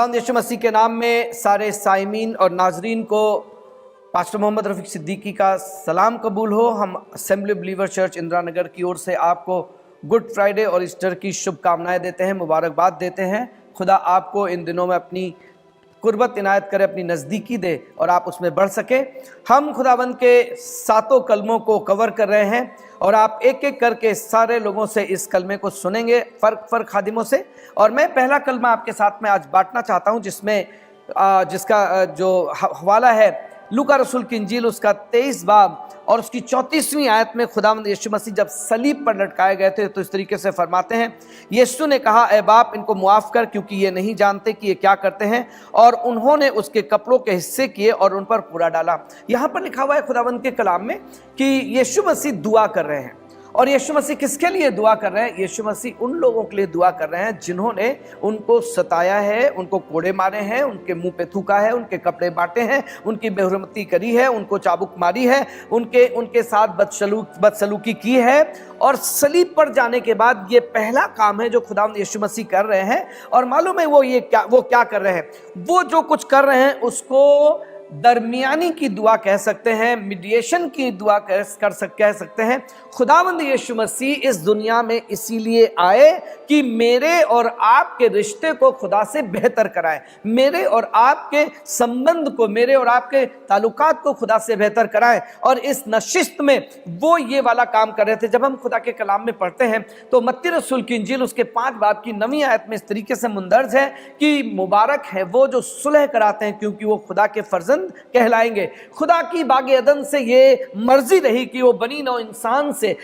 खुदावंद यीशु मसीह के नाम में सारे साइमीन और नाजरीन को पास्टर मोहम्मद रफ़ीक सिद्दीकी का सलाम कबूल हो। हम assembly believer church Indira Nagar की ओर से आपको गुड फ्राइडे और ईस्टर की शुभकामनाएं देते हैं, मुबारकबाद देते हैं। खुदा आपको इन दिनों में अपनी कुर्बत इनायत करे, अपनी नज़दीकी दे और आप उसमें बढ़ सके। हम खुदावंद के सातों कलमों को कवर कर रहे हैं और आप एक एक करके सारे लोगों से इस कलमे को सुनेंगे, फ़र्क खादिमों से। और मैं पहला कलमा आपके साथ में आज बांटना चाहता हूं, जिसका जो हवाला है लूका रसूल की इंजील उसका 23 बाब और उसकी 34वीं आयत में खुदावंद यीशु मसीह जब सलीब पर लटकाए गए थे तो इस तरीके से फरमाते हैं, यीशु ने कहा, ऐ बाप, इनको मुआफ़ कर, क्योंकि ये नहीं जानते कि ये क्या करते हैं। और उन्होंने उसके कपड़ों के हिस्से किए और उन पर पूरा डाला। यहाँ पर लिखा हुआ है खुदावंद के कलाम में कि यीशु मसीह दुआ कर रहे हैं। और यीशु मसीह किसके लिए दुआ कर रहे हैं? यीशु मसीह उन लोगों के लिए दुआ कर रहे हैं जिन्होंने उनको सताया है, उनको कोड़े मारे हैं, उनके मुंह पे थूका है, उनके कपड़े बांटे हैं, उनकी बेहुरमती करी है, उनको चाबुक मारी है, उनके साथ बदसलूकी की है। और सलीब पर जाने के बाद ये पहला काम है जो खुदावंद यीशु मसीह कर रहे हैं। और मालूम है वो क्या कर रहे हैं? वो जो कुछ कर रहे हैं उसको दरमियानी की दुआ कह सकते हैं, मीडिएशन की दुआ कह सकते हैं। खुदावंद यीशु मसीह इस दुनिया में इसीलिए आए कि मेरे और आपके रिश्ते को खुदा से बेहतर कराए, मेरे और आपके संबंध को, मेरे और आपके ताल्लुकात को खुदा से बेहतर कराए। और इस नशिस्त में वो ये वाला काम कर रहे थे। जब हम खुदा के कलाम में पढ़ते हैं तो मत्ती रसूल की इंजील उसके 5 बाब की 9वीं आयत में इस तरीके से मुंदर्ज है कि मुबारक है वो जो सुलह कराते हैं, क्योंकि वो खुदा के फर्जंद कहलाएंगे। खुदा की बागे अदन से ये मर्जी रही कि वो बनी नौ इंसान से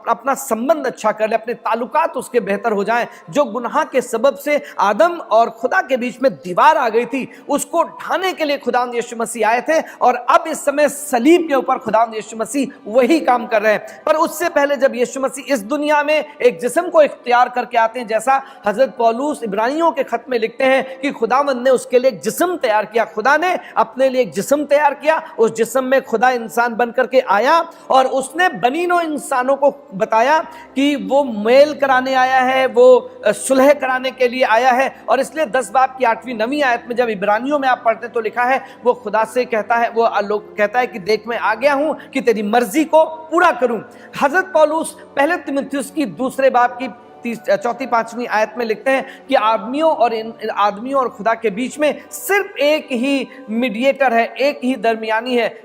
अपना संबंध अच्छा कर ले, अपने ताल्लुकात उसके बेहतर हो जाएं। जो गुनाह के सबब से आदम और खुदा के बीच में दीवार आ गई थी, उसको ढाने के लिए खुदावंद यीशु मसीह आए थे। और अब इस समय सलीब के ऊपर खुदावंद यीशु मसीह वही काम कर रहे हैं। पर उससे पहले जब यीशु मसीह इस दुनिया में एक जिस्म को इख्तियार करके आते हैं, जैसा हजरत पौलुस इब्रानियों के खत में लिखते हैं कि खुदावंद ने उसके लिए एक जिस्म तैयार किया। खुदा ने अपने लिए एक जिस्म तैयार किया, उस जिस्म में खुदा इंसान बन करके आया और उसने बनीनो इंसानों को बताया कि वो मेल कराने आया है, वो सुलह कराने के लिए आया है। और इसलिए 10 बाब की 8वीं 9वीं आयत में जब इब्रानियों में आप पढ़ते तो लिखा है, वो खुदा से कहता है, वो लोग कहता है कि देख मैं आ गया हूं कि तेरी मर्जी को पूरा करूं। हजरत पौलुस पहले तिमुथियुस की 2 बाब की 4वीं 5वीं आयत में लिखते हैं कि आदमियों और खुदा के बीच में सिर्फ एक ही मीडिएटर है, एक ही दरमियानी है,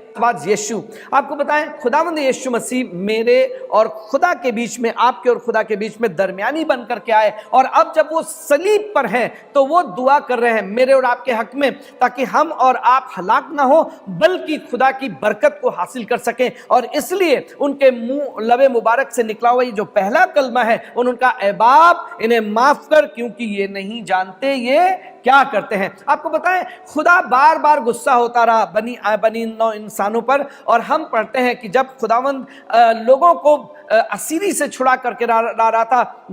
यीशु। आपको बताएं, खुदावंद यीशु मसीह मेरे और खुदा के बीच में, आपके और खुदा के बीच में दरमियानी बनकर के आए। और अब जब वो सलीब पर हैं तो वो दुआ कर रहे हैं मेरे और आपके हक में, ताकि हम और आप हलाक ना हो बल्कि खुदा की बरकत को हासिल कर सकें। और इसलिए उनके मुंह लबे मुबारक से निकला हुआ ये जो पहला कलमा है, उनका ऐ बाप, इन्हें माफ कर, क्योंकि ये नहीं जानते ये क्या करते हैं। आपको बताएं, खुदा बार बार गुस्सा होता रहा बनी नौ इंसानों पर। और हम पढ़ते हैं कि जब खुदावंद लोगों को असीरी से छुड़ा करके ला रहा था,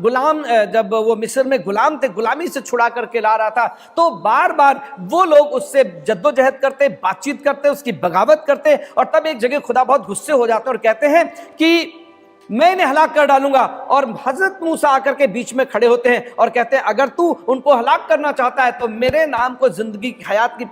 जब वो मिस्र में गुलाम थे, गुलामी से छुड़ा करके ला रहा था, तो बार बार वो लोग उससे जद्दोजहद करते, बातचीत करते, उसकी बगावत करते। और तब एक जगह खुदा बहुत गुस्से हो जाते और कहते हैं कि मैं इन्हें हलाक कर डालूंगा। और हजरत मूसा आकर के बीच में खड़े होते हैं और कहते हैं, अगर तू उनको हलाक करना चाहता है तो मेरे नाम को जिंदगी की हयात की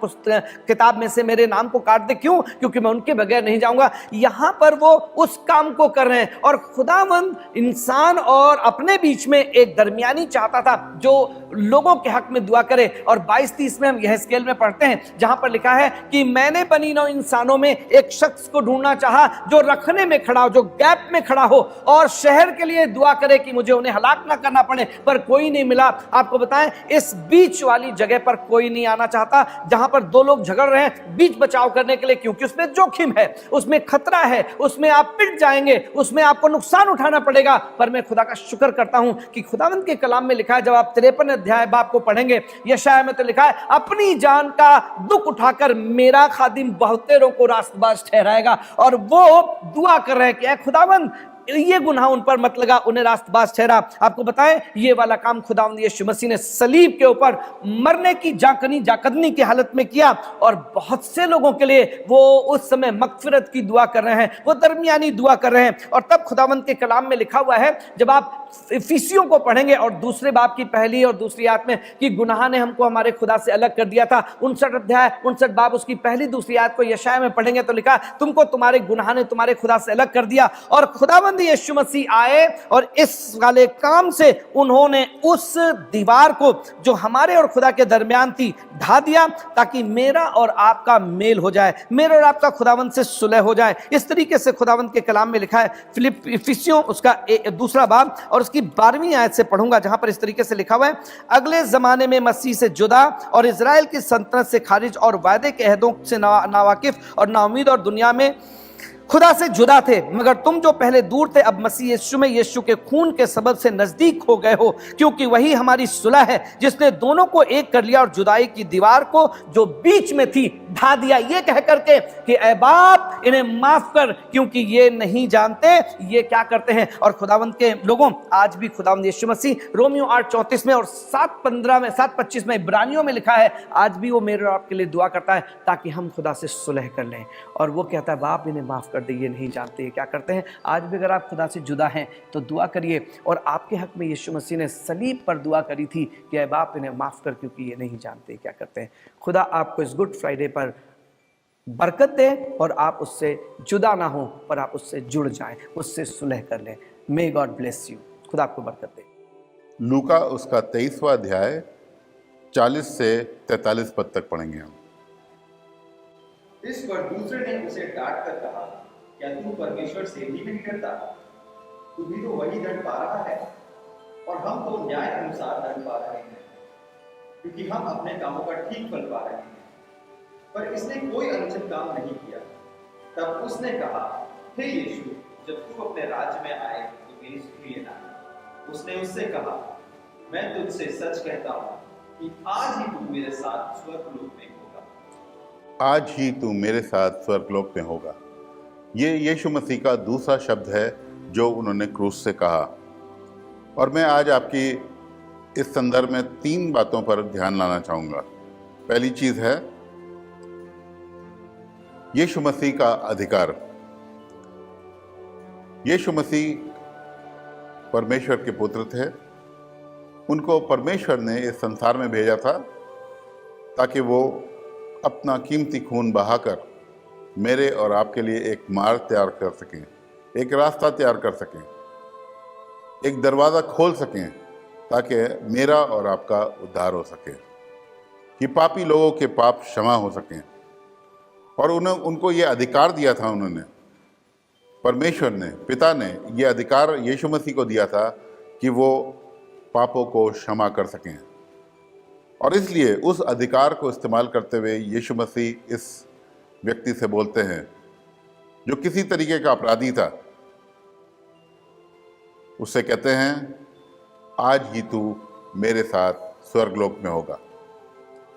किताब में से मेरे नाम को काट दे। क्यों? क्योंकि मैं उनके बगैर नहीं जाऊंगा। यहां पर वो उस काम को कर रहे हैं। और खुदावंद इंसान और अपने बीच में एक दरमियानी चाहता था जो लोगों के हक में दुआ करे। और 22-30 में हम यह स्केल में पढ़ते हैं जहां पर लिखा है कि मैंने बनी नौ इंसानों में एक शख्स को ढूंढना चाहा जो रखने में खड़ा हो, जो गैप में खड़ा हो और शहर के लिए दुआ करे कि मुझे उन्हें हलाक ना करना पड़े, पर कोई नहीं मिला। आपको बताएं, इस बीच वाली जगह पर कोई नहीं आना चाहता जहां पर दो लोग झगड़ रहे हैं बीच बचाव करने के लिए, क्योंकि उसमें जोखिम है, उसमें खतरा है, उसमें आप पिट जाएंगे, उसमें आपको नुकसान उठाना पड़ेगा। पर मैं खुदा का शुक्र करता हूं कि खुदावंद के कलाम में लिखा है, जब आप 53 अध्याय बाब को पढ़ेंगे, यशायाह में तो लिखा है, अपनी जान का दुख उठाकर मेरा खादिम बहुतेरों को रास्तबाज ठहराएगा। और वो दुआ कर रहे हैं कि खुदावंद ये गुनाह उन पर मत लगा, उन्हें रास्तबाज ठहरा। आपको बताएं, ये वाला काम खुदावंद यीशु मसीह ने सलीब के ऊपर मरने की जाकदनी की हालत में किया। और बहुत से लोगों के लिए वो उस समय मगफिरत की दुआ कर रहे हैं, वो दरमियानी दुआ कर रहे हैं। और तब खुदावंद के कलाम में लिखा हुआ है, जब आप इफिसियों को पढ़ेंगे और दूसरे बाब की पहली और दूसरी आयत में कि गुनाह ने हमको हमारे खुदा से अलग कर दिया था, 59 अध्याय 59 बाब उसकी पहली दूसरी आयत को यशाया में पढ़ेंगे तो लिखा तुमको तुम्हारे गुनाह ने तुम्हारे खुदा से अलग कर दिया। और खुदावंद यीशु मसीह आए और इस वाले काम से उन्होंने उस दीवार को जो हमारे और खुदा के दरमियान थी ढा दिया, ताकि मेरा और आपका मेल हो जाए, मेरे और आपका खुदावंद से सुलह हो जाए। इस तरीके से खुदावंद के कलाम में लिखा है इफिसियों उसका दूसरा बाब और उसकी 12वीं आयत से पढ़ूंगा, जहां पर इस तरीके से लिखा हुआ है, अगले जमाने में मसीह से जुदा और इजराइल की सल्तनत से खारिज और वायदे के अहदों से नावाकिफ और नाउमीद और दुनिया में खुदा से जुदा थे, मगर तुम जो पहले दूर थे अब मसीह यीशु में यीशु के खून के सबब से नजदीक हो गए हो, क्योंकि वही हमारी सुलह है जिसने दोनों को एक कर लिया और जुदाई की दीवार को जो बीच में थी ढा दिया, ये कह करके कि ऐ बाप इन्हें माफ कर, क्योंकि ये नहीं जानते ये क्या करते हैं। और खुदावंद के लोगों, आज भी खुदावंद यीशु मसीह रोमियो 8:34 में और 7:15 में 7:25 में इब्रानियों में लिखा है, आज भी वो मेरे और आपके लिए दुआ करता है ताकि हम खुदा से सुलह कर लें। और वो कहता है बाप इन्हें माफ कर दे, ये नहीं जानते ये क्या करते हैं। आज भी अगर आप खुदा से जुदा हैं तो दुआ करिए। और आपके हक में यीशु मसीह ने सलीब पर दुआ करी थी कि ऐ बाप इन्हें माफ कर, क्योंकि ये नहीं जानते क्या करते हैं। खुदा आपको इस गुड फ्राइडे पर बरकत दे और आप उससे जुदा ना हो पर आप उससे जुड़ जाएं, उससे सुलह कर लें। May God bless you. खुदा आपको बरकत दे। लूका उसका 23वां अध्याय 40 से 43 पद तक पढ़ेंगे हम। इस पर दूसरे ने उसे डांट कर कहा, क्या तू परमेश्वर से भी नहीं डरता? तू भी तो वही दंड पा रहा है और हम तो न्याय अनुसार दंड पा रहे हैं, क्योंकि हम अपने कामों का ठीक फल पा रहे हैं। पर इसने कोई अनुचित काम नहीं किया। तब उसने कहा, हे यीशु, जब तू अपने राज्य में आए तो मेरी सुन लेना। उसने उससे कहा, मैं तुझसे सच कहता हूँ कि आज ही तू मेरे साथ स्वर्गलोक में होगा। आज ही तू मेरे साथ स्वर्गलोक में होगा। ये यीशु मसीह का दूसरा शब्द है जो उन्होंने क्रूस से कहा। और मैं आज आपकी इस संदर्भ में 3 बातों पर ध्यान लाना चाहूँगा। पहली चीज़ है यीशु मसीह का अधिकार। यीशु मसीह परमेश्वर के पुत्र थे। उनको परमेश्वर ने इस संसार में भेजा था ताकि वो अपना कीमती खून बहाकर मेरे और आपके लिए एक मार्ग तैयार कर सकें, एक रास्ता तैयार कर सकें, एक दरवाज़ा खोल सकें ताकि मेरा और आपका उद्धार हो सके, कि पापी लोगों के पाप क्षमा हो सकें। और उनको ये अधिकार दिया था, उन्होंने, परमेश्वर ने, पिता ने ये अधिकार यीशु मसीह को दिया था कि वो पापों को क्षमा कर सकें। और इसलिए उस अधिकार को इस्तेमाल करते हुए यीशु मसीह इस व्यक्ति से बोलते हैं जो किसी तरीके का अपराधी था। उससे कहते हैं, आज ही तू मेरे साथ स्वर्गलोक में होगा।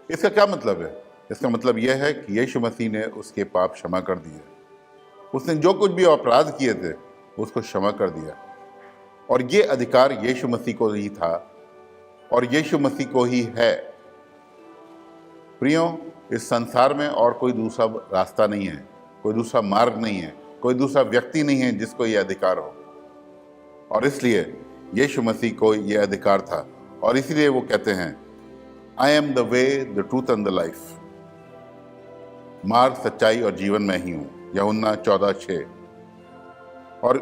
इसका क्या मतलब है? इसका मतलब यह है कि यीशु मसीह ने उसके पाप क्षमा कर दिए। उसने जो कुछ भी अपराध किए थे उसको क्षमा कर दिया। और ये अधिकार यीशु मसीह को ही था और यीशु मसीह को ही है। प्रियो, इस संसार में और कोई दूसरा रास्ता नहीं है, कोई दूसरा मार्ग नहीं है, कोई दूसरा व्यक्ति नहीं है जिसको ये अधिकार हो। और इसलिए यीशु मसीह को ये अधिकार था और इसलिए वो कहते हैं, I am the way, the truth and the life. मार्ग, सच्चाई और जीवन मैं ही हूँ। यूहन्ना 14:6। और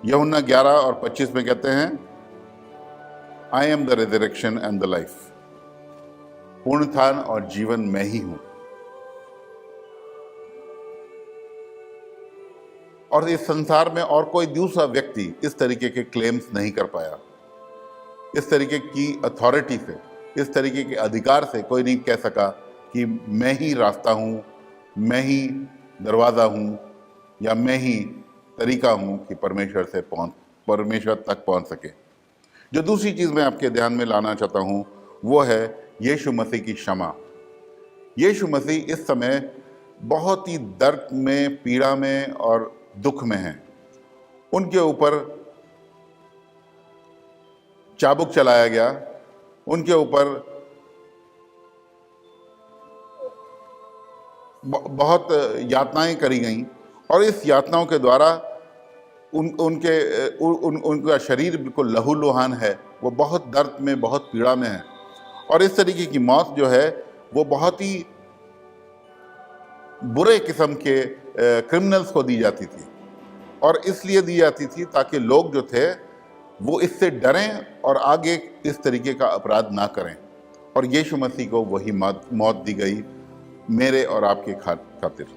यूहन्ना 11 और 25 में कहते हैं, I am the resurrection and the life. पुनरुत्थान और जीवन मैं ही हूं। और इस संसार में और कोई दूसरा व्यक्ति इस तरीके के क्लेम्स नहीं कर पाया। इस तरीके की अथॉरिटी से, इस तरीके के अधिकार से कोई नहीं कह सका कि मैं ही रास्ता हूं, मैं ही दरवाज़ा हूं, या मैं ही तरीका हूं कि परमेश्वर तक पहुंच सके। जो दूसरी चीज़ मैं आपके ध्यान में लाना चाहता हूं वो है यीशु मसीह की क्षमा। यीशु मसीह इस समय बहुत ही दर्द में, पीड़ा में और दुख में हैं। उनके ऊपर चाबुक चलाया गया, उनके ऊपर बहुत यातनाएं करी गईं और इस यातनाओं के द्वारा उनका शरीर बिल्कुल लहूलुहान है, वो बहुत दर्द में, बहुत पीड़ा में है। और इस तरीके की मौत जो है वो बहुत ही बुरे किस्म के क्रिमिनल्स को दी जाती थी, और इसलिए दी जाती थी ताकि लोग जो थे वो इससे डरें और आगे इस तरीके का अपराध ना करें। और यीशु मसीह को वही मौत दी गई मेरे और आपके खातिर।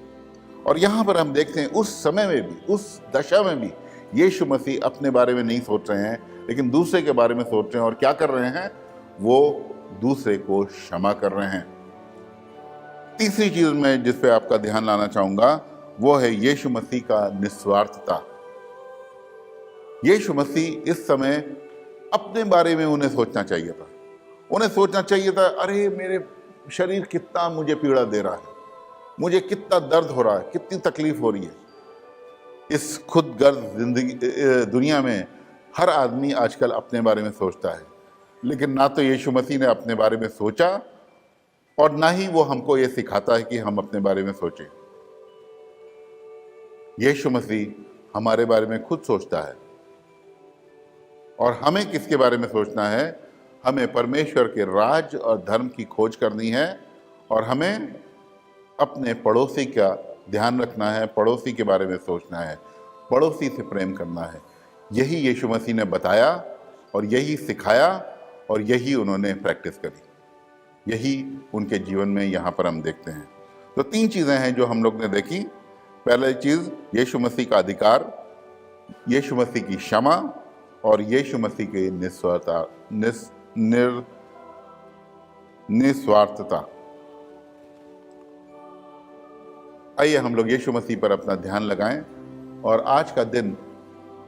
और यहाँ पर हम देखते हैं उस समय में भी, उस दशा में भी यीशु मसीह अपने बारे में नहीं सोच रहे हैं, लेकिन दूसरे के बारे में सोच रहे हैं। और क्या कर रहे हैं? वो दूसरे को क्षमा कर रहे हैं। तीसरी चीज मैं जिस पे आपका ध्यान लाना चाहूंगा वो है यीशु मसीह का निस्वार्थता। यीशु मसीह इस समय अपने बारे में उन्हें सोचना चाहिए था। उन्हें सोचना चाहिए था, अरे मेरे शरीर कितना मुझे पीड़ा दे रहा है, मुझे कितना दर्द हो रहा है, कितनी तकलीफ हो रही है। इस खुदगर्ज जिंदगी दुनिया में हर आदमी आजकल अपने बारे में सोचता है, लेकिन ना तो यीशु मसीह ने अपने बारे में सोचा और ना ही वो हमको ये सिखाता है कि हम अपने बारे में सोचें। यीशु मसीह हमारे बारे में खुद सोचता है। और हमें किसके बारे में सोचना है? हमें परमेश्वर के राज और धर्म की खोज करनी है, और हमें अपने पड़ोसी का ध्यान रखना है, पड़ोसी के बारे में सोचना है, पड़ोसी से प्रेम करना है। यही यीशु मसीह ने बताया और यही सिखाया और यही उन्होंने प्रैक्टिस करी। यही उनके जीवन में यहाँ पर हम देखते हैं। तो 3 चीज़ें हैं जो हम लोग ने देखी। पहली चीज़ यीशु मसीह का अधिकार, यीशु मसीह की क्षमा और यीशु मसीह की निस्वार्थता। आइए हम लोग यीशु मसीह पर अपना ध्यान लगाएं और आज का दिन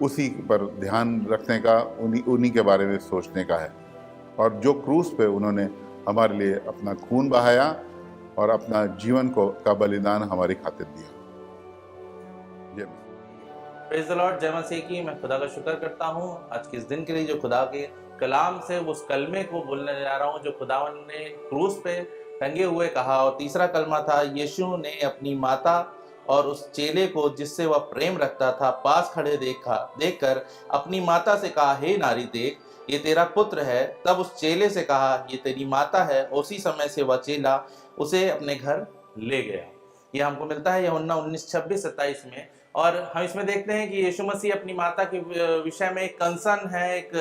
उसी पर ध्यान रखने का, उन्हीं के बारे में सोचने का है। और जो क्रूस पे उन्होंने हमारे लिए अपना खून बहाया और अपना जीवन का बलिदान हमारी खातिर दिया। जय मसीह। Praise the Lord. जय मसीह की। मैं खुदा का शुक्र करता हूँ आज के इस दिन के लिए, जो खुदा के कलाम से उस कलमे को बोलने जा रहा हूँ जो खुदावन ने क्रूस पे टंगे हुए कहा। और तीसरा कलमा था, यीशु ने अपनी माता और उस चेले को जिससे वह प्रेम रखता था पास खड़े देखकर अपनी माता से कहा, हे नारी देख, ये तेरा पुत्र है। तब उस चेले से कहा, ये तेरी माता है। उसी समय से वह चेला उसे अपने घर ले गया। ये हमको मिलता है यूहन्ना 19:26-27 में। और हम इसमें देखते हैं कि यीशु मसीह अपनी माता के विषय में एक कंसर्न है, एक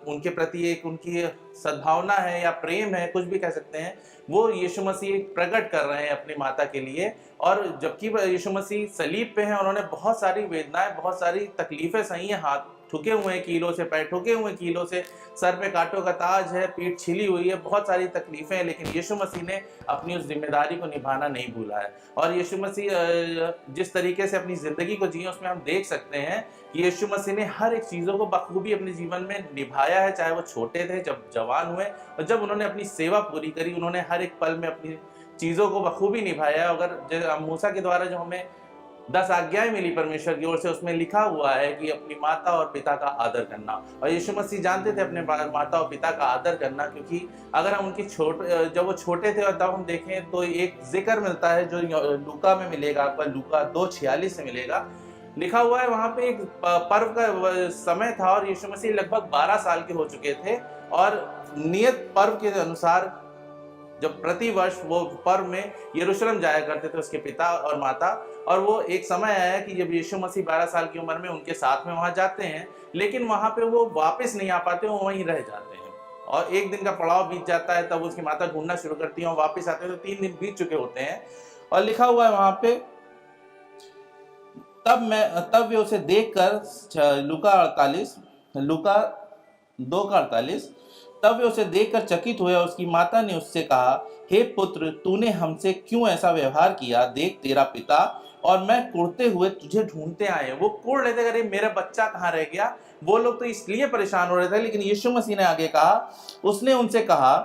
उनके प्रति एक उनकी सद्भावना है या प्रेम है, कुछ भी कह सकते हैं, वो यीशु मसीह प्रकट कर रहे हैं अपनी माता के लिए। और जबकि यीशु मसीह सलीब पे हैं, उन्होंने बहुत सारी वेदनाएं, बहुत सारी तकलीफें सही हैं, हाथ ठुके हुए हैं कीलों से, पैर ठुके हुए हैं कीलों से, सर पे कांटों का ताज है, पीठ छिली हुई है, बहुत सारी तकलीफें हैं, लेकिन यीशु मसीह ने अपनी उस जिम्मेदारी को निभाना नहीं भूला है। और यीशु मसीह जिस तरीके से अपनी ज़िंदगी को जिए उसमें हम देख सकते हैं कि यीशु मसीह ने हर एक चीज़ों को बखूबी अपने जीवन में निभाया है, चाहे वो छोटे थे, जब जवान हुए और जब उन्होंने अपनी सेवा पूरी करी, उन्होंने हर एक पल में अपनी चीज़ों को बखूबी निभाया। अगर मूसा के द्वारा जो हमें 10 आज्ञाएं मिली परमेश्वर की ओर से, उसमें लिखा हुआ है कि अपनी माता और पिता का आदर करना। और यीशु मसीह जानते थे अपने माता और पिता का आदर करना, क्योंकि अगर हम उनकी जब वो छोटे थे और तब हम देखें तो एक जिक्र मिलता है जो लूका में मिलेगा, आपका लूका 2:46 से मिलेगा। लिखा हुआ है वहां पे एक पर्व का समय था और यीशु मसीह लगभग 12 साल के हो चुके थे। और नियत पर्व के अनुसार जब प्रतिवर्ष वो पर्व में यरूशलेम जाया करते थे उसके पिता और माता। और वो एक समय आया कि जब यीशु मसीह 12 साल की उम्र में उनके साथ में वहां जाते हैं, लेकिन वहां पे वो वापस नहीं आ पाते, वो वहीं रह जाते हैं। और एक दिन का पड़ाव बीत जाता है, तब उसकी माता ढूंढना शुरू करती है और वापस आते हैं तो 3 दिन बीत चुके होते हैं। और लिखा हुआ है वहां पे, तब वे उसे देखकर, लूका 2:48, तब वे उसे देखकर चकित हुए। उसकी माता ने उससे कहा, हे पुत्र, तूने हमसे क्यों ऐसा व्यवहार किया? देख, तेरा पिता और मैं कुढ़ते हुए तुझे ढूंढते आए। वो कुढ़ रहे थे, अरे मेरा बच्चा कहाँ रह गया। वो लोग तो इसलिए परेशान हो रहे थे, लेकिन यीशु मसीह ने आगे कहा, उसने उनसे कहा,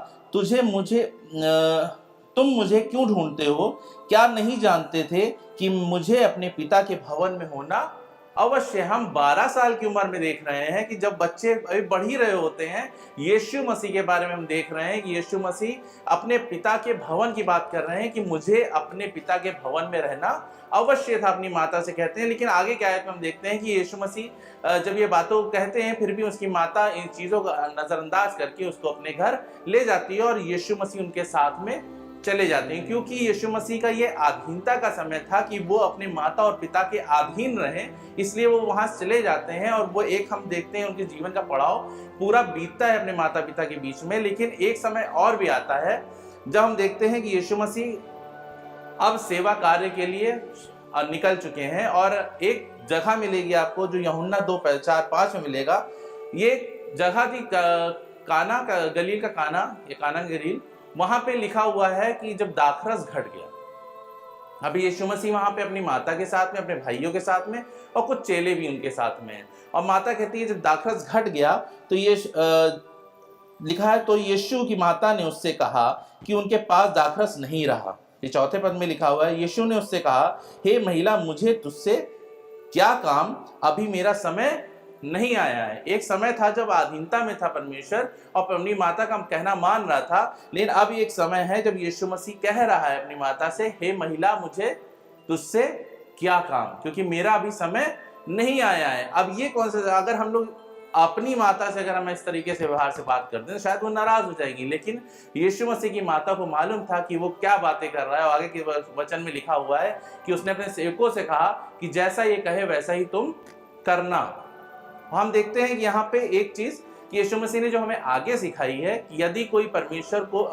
तुम मुझे क्यों ढूंढते हो? क्या नहीं जानते थे कि मुझे अपने पिता के भवन में होना अवश्य हम 12 साल की उम्र में देख रहे हैं कि जब बच्चे अभी बढ़ ही रहे होते हैं, यीशु मसीह के बारे में हम देख रहे हैं कि यीशु मसीह अपने पिता के भवन की बात कर रहे हैं कि मुझे अपने पिता के भवन में रहना अवश्य था, अपनी माता से कहते हैं। लेकिन आगे क्या है, हम देखते हैं कि यीशु मसीह जब ये बातों कहते हैं, फिर भी उसकी माता इन चीज़ों का नज़रअंदाज करके उसको अपने घर ले जाती है और यीशु मसीह उनके साथ में चले जाते हैं, क्योंकि यीशु मसीह का ये अधीनता का समय था कि वो अपने माता और पिता के अधीन रहें, इसलिए वो वहां चले जाते हैं। और वो एक हम देखते हैं उनके जीवन का पड़ाव पूरा बीतता है अपने माता पिता के बीच में। लेकिन एक समय और भी आता है जब हम देखते हैं कि यीशु मसीह अब सेवा कार्य के लिए निकल चुके हैं, और एक जगह मिलेगी आपको जो यूहन्ना 2:4-5 में मिलेगा। ये जगह थी काना का गलील का काना, ये काना गलील। वहां पे लिखा हुआ है कि जब दाखरस घट गया, अभी यीशु मसीह वहां पे अपनी माता के साथ में, अपने भाइयों के साथ में, और कुछ चेले भी उनके साथ में हैं। और माता कहती है जब दाखरस घट गया तो ये लिखा है, तो यीशु की माता ने उससे कहा कि उनके पास दाखरस नहीं रहा। ये चौथे पद में लिखा हुआ है, यीशु ने उससे कहा, हे महिला, मुझे तुझसे क्या काम, अभी मेरा समय नहीं आया है। एक समय था जब अधीनता में था परमेश्वर और अपनी माता का कहना मान रहा था, लेकिन अब एक समय है जब यीशु मसीह कह रहा है अपनी माता से, हे महिला, मुझे तुझसे क्या काम, क्योंकि मेरा अभी समय नहीं आया है। अब ये कौन सा, अगर हम लोग अपनी माता से अगर हम इस तरीके से व्यवहार से बात करते हैं तो शायद वो नाराज हो जाएगी, लेकिन यीशु मसीह की माता को मालूम था कि वो क्या बातें कर रहा है। और आगे के वचन में लिखा हुआ है कि उसने अपने सेवकों से कहा कि जैसा ये कहे वैसा ही तुम करना। हम देखते हैं कि यहाँ पे एक चीज कि यीशु मसीह ने जो हमें आगे सिखाई है कि यदि कोई परमेश्वर को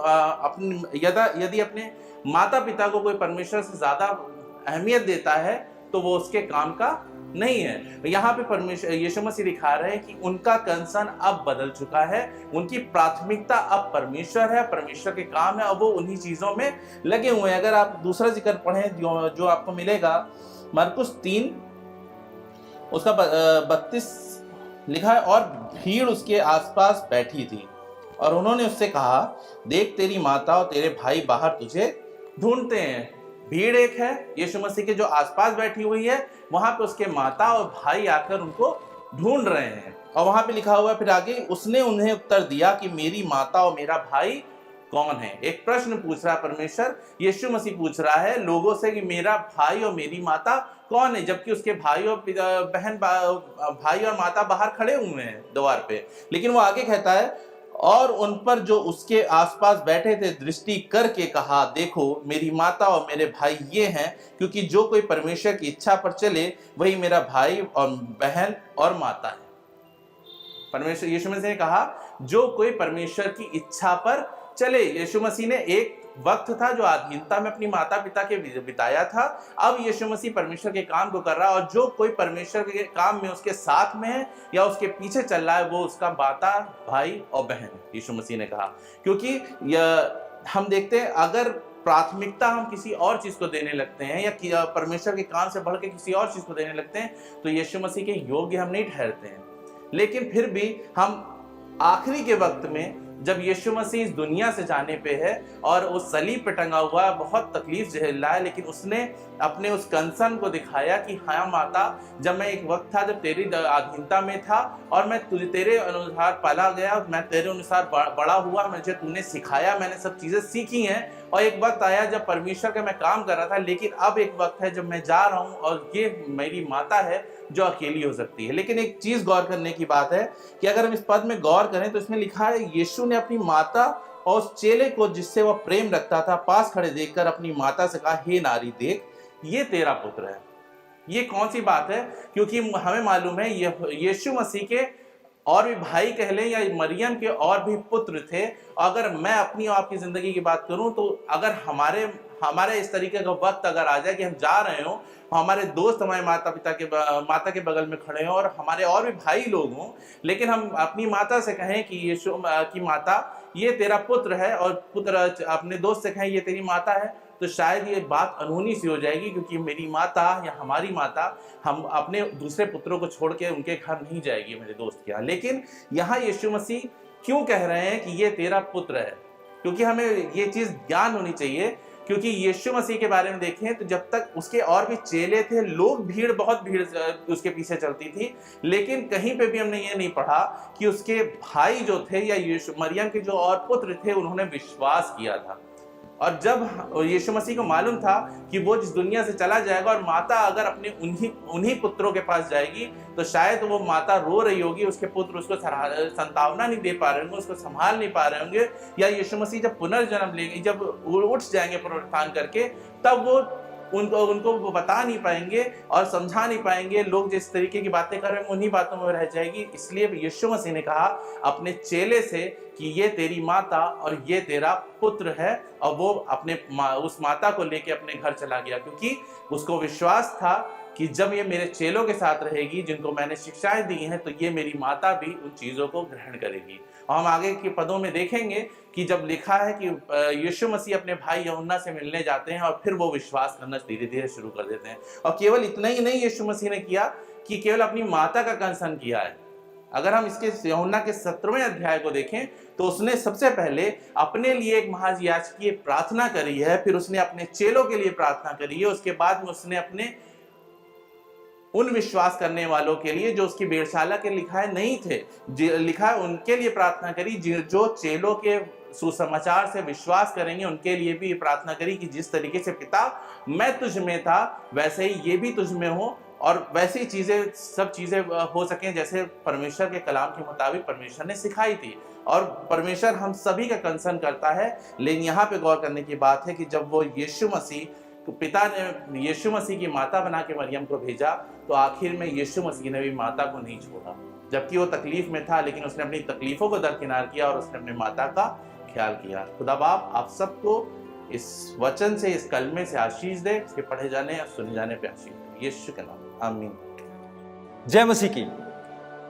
यदि अपने माता पिता को कोई परमेश्वर से ज्यादा अहमियत देता है तो वो उसके काम का नहीं है। यहाँ पे परमेश्वर यीशु मसीह दिखा रहे हैं कि उनका कंसर्न अब बदल चुका है, उनकी प्राथमिकता अब परमेश्वर है, परमेश्वर के काम है, और वो उन्हीं चीजों में लगे हुए हैं। अगर आप दूसरा जिक्र पढ़ें जो आपको मिलेगा मरकुस 3 उसका 32 लिखा है, और भीड़ उसके आसपास बैठी थी और उन्होंने उससे कहा, देख तेरी माता और तेरे भाई बाहर तुझे ढूंढते हैं। भीड़ एक है, यीशु मसीह के जो आसपास बैठी हुई है, वहां पे उसके माता और भाई आकर उनको ढूंढ रहे हैं। और वहां पे लिखा हुआ है फिर आगे, उसने उन्हें उत्तर दिया कि मेरी माता और मेरा भाई कौन है। एक प्रश्न पूछ रहा है परमेश्वर, यीशु मसीह पूछ रहा है लोगों से कि मेरा भाई और मेरी माता कौन है, जबकि उसके भाई और बहन भाई और माता बाहर खड़े हुए हैं द्वार पे। लेकिन वो आगे कहता है, और उन पर जो उसके आसपास बैठे थे दृष्टि करके कहा, देखो मेरी माता और मेरे भाई ये हैं, क्योंकि जो कोई परमेश्वर की इच्छा पर चले वही मेरा भाई और बहन और माता है। परमेश्वर यीशु मसीह ने कहा जो कोई परमेश्वर की इच्छा पर चले। यीशु मसीह ने एक वक्त था जो अधीनता में अपनी माता पिता के बिताया था, अब यीशु मसीह परमेश्वर के काम को कर रहा है, और जो कोई परमेश्वर के काम में उसके साथ में है या उसके पीछे चल रहा है वो उसका माता भाई और बहन, यीशु मसीह ने कहा। क्योंकि हम देखते हैं अगर प्राथमिकता हम किसी और चीज को देने लगते हैं या परमेश्वर के काम से बढ़ के किसी और चीज को देने लगते हैं तो यीशु मसीह के योग्य हम नहीं ठहरते हैं। लेकिन फिर भी हम आखिरी के वक्त में जब यीशु मसीह इस दुनिया से जाने पे है और उस सलीब पे टंगा हुआ बहुत तकलीफ झेल रहा है, लेकिन उसने अपने उस कंसर्न को दिखाया कि हाँ माता, जब मैं एक वक्त था जब तेरी अधीनता में था और मैं तुझे तेरे अनुसार पाला गया, मैं तेरे अनुसार बड़ा हुआ, मुझे तूने सिखाया, मैंने सब चीजें सीखी हैं, और एक वक्त आया जब परमेश्वर का मैं काम कर रहा था, लेकिन अब एक वक्त है जब मैं जा रहा हूँ और ये मेरी माता है जो अकेली हो सकती है। लेकिन एक चीज गौर करने की बात है कि अगर हम इस पद में गौर करें तो इसमें लिखा है यीशु ने अपनी माता और उस चेले को जिससे वह प्रेम रखता था पास खड़े देखकर अपनी माता से कहा, हे नारी, देख ये तेरा पुत्र है। ये कौन सी बात है? क्योंकि हमें मालूम है यीशु मसीह के और भी भाई कह लें या मरियम के और भी पुत्र थे। अगर मैं अपनी और आपकी जिंदगी की बात करूं तो अगर हमारे इस तरीके का वक्त अगर आ जाए कि हम जा रहे हो, हमारे दोस्त हमारे माता के बगल में खड़े हों और हमारे और भी भाई लोग हों, लेकिन हम अपनी माता से कहें कि यीशु की माता ये तेरा पुत्र है, और पुत्र अपने दोस्त से कहें ये तेरी माता है, तो शायद ये बात अनहोनी सी हो जाएगी, क्योंकि मेरी माता या हमारी माता हम अपने दूसरे पुत्रों को छोड़ के उनके घर नहीं जाएगी मेरे दोस्त के यहाँ। लेकिन यहाँ यीशु मसीह क्यों कह रहे हैं कि ये तेरा पुत्र है? क्योंकि हमें ये चीज ज्ञान होनी चाहिए क्योंकि यीशु मसीह के बारे में देखें तो जब तक उसके और भी चेले थे, लोग बहुत भीड़ उसके पीछे चलती थी, लेकिन कहीं पे भी हमने ये नहीं पढ़ा कि उसके भाई जो थे या मरियम के जो और पुत्र थे उन्होंने विश्वास किया था। और जब यीशु मसीह को मालूम था कि वो जिस दुनिया से चला जाएगा और माता अगर अपने उन्हीं पुत्रों के पास जाएगी तो शायद वो माता रो रही होगी, उसके पुत्र उसको संतावना नहीं दे पा रहे होंगे, उसको संभाल नहीं पा रहे होंगे, या यीशु मसीह जब पुनर्जन्म लेंगे, जब उठ जाएंगे पुनरुत्थान करके, तब वो उनको वो बता नहीं पाएंगे और समझा नहीं पाएंगे। लोग जिस तरीके की बातें कर रहे हैं उन्हीं बातों में रह जाएगी। इसलिए यीशु मसीह ने कहा अपने चेले से कि ये तेरी माता और ये तेरा पुत्र है, और वो उस माता को लेके अपने घर चला गया, क्योंकि उसको विश्वास था कि जब ये मेरे चेलों के साथ रहेगी जिनको मैंने शिक्षाएं दी हैं, तो ये मेरी माता भी उन चीज़ों को ग्रहण करेगी। और हम आगे के पदों में देखेंगे कि जब लिखा है कि यीशु मसीह अपने भाई यूहन्ना से मिलने जाते हैं और फिर वो विश्वास करना धीरे धीरे शुरू कर देते हैं। और केवल इतना ही नहीं यीशु मसीह ने किया कि केवल अपनी माता का कंसर्न किया है। अगर हम इसके यूहन्ना के 17वें अध्याय को देखें तो उसने सबसे पहले अपने लिए एक महायाजकीय प्रार्थना करी है, फिर उसने अपने चेलों के लिए प्रार्थना करी है, उसके बाद में उसने अपने उन विश्वास करने वालों के लिए जो उसकी वेधशाला के लिखा है नहीं थे, लिखा है उनके लिए प्रार्थना करी, जो चेलों के सुसमाचार से विश्वास करेंगे उनके लिए भी प्रार्थना करी कि जिस तरीके से पिता मैं तुझ में था वैसे ही ये भी तुझ में हो, और वैसी चीजें सब चीजें हो सकें जैसे परमेश्वर के कलाम के मुताबिक परमेश्वर ने सिखाई थी। और परमेश्वर हम सभी का कंसर्न करता है। लेकिन यहाँ पे गौर करने की बात है कि जब वो यीशु मसीह, तो पिता ने यीशु मसीह की माता बना के मरियम को भेजा, तो आखिर में यीशु मसीह ने भी माता को नहीं छोड़ा, जबकि वो तकलीफ में था, लेकिन उसने अपनी तकलीफों को दरकिनार किया और उसने अपनी माता का ख्याल किया। खुदा बाप आप सबको इस वचन से, इस कलमे से आशीष दे, इसके पढ़े जाने और सुने जाने पे आशीष दे, यीशु के नाम आमीन। जय मसीह की।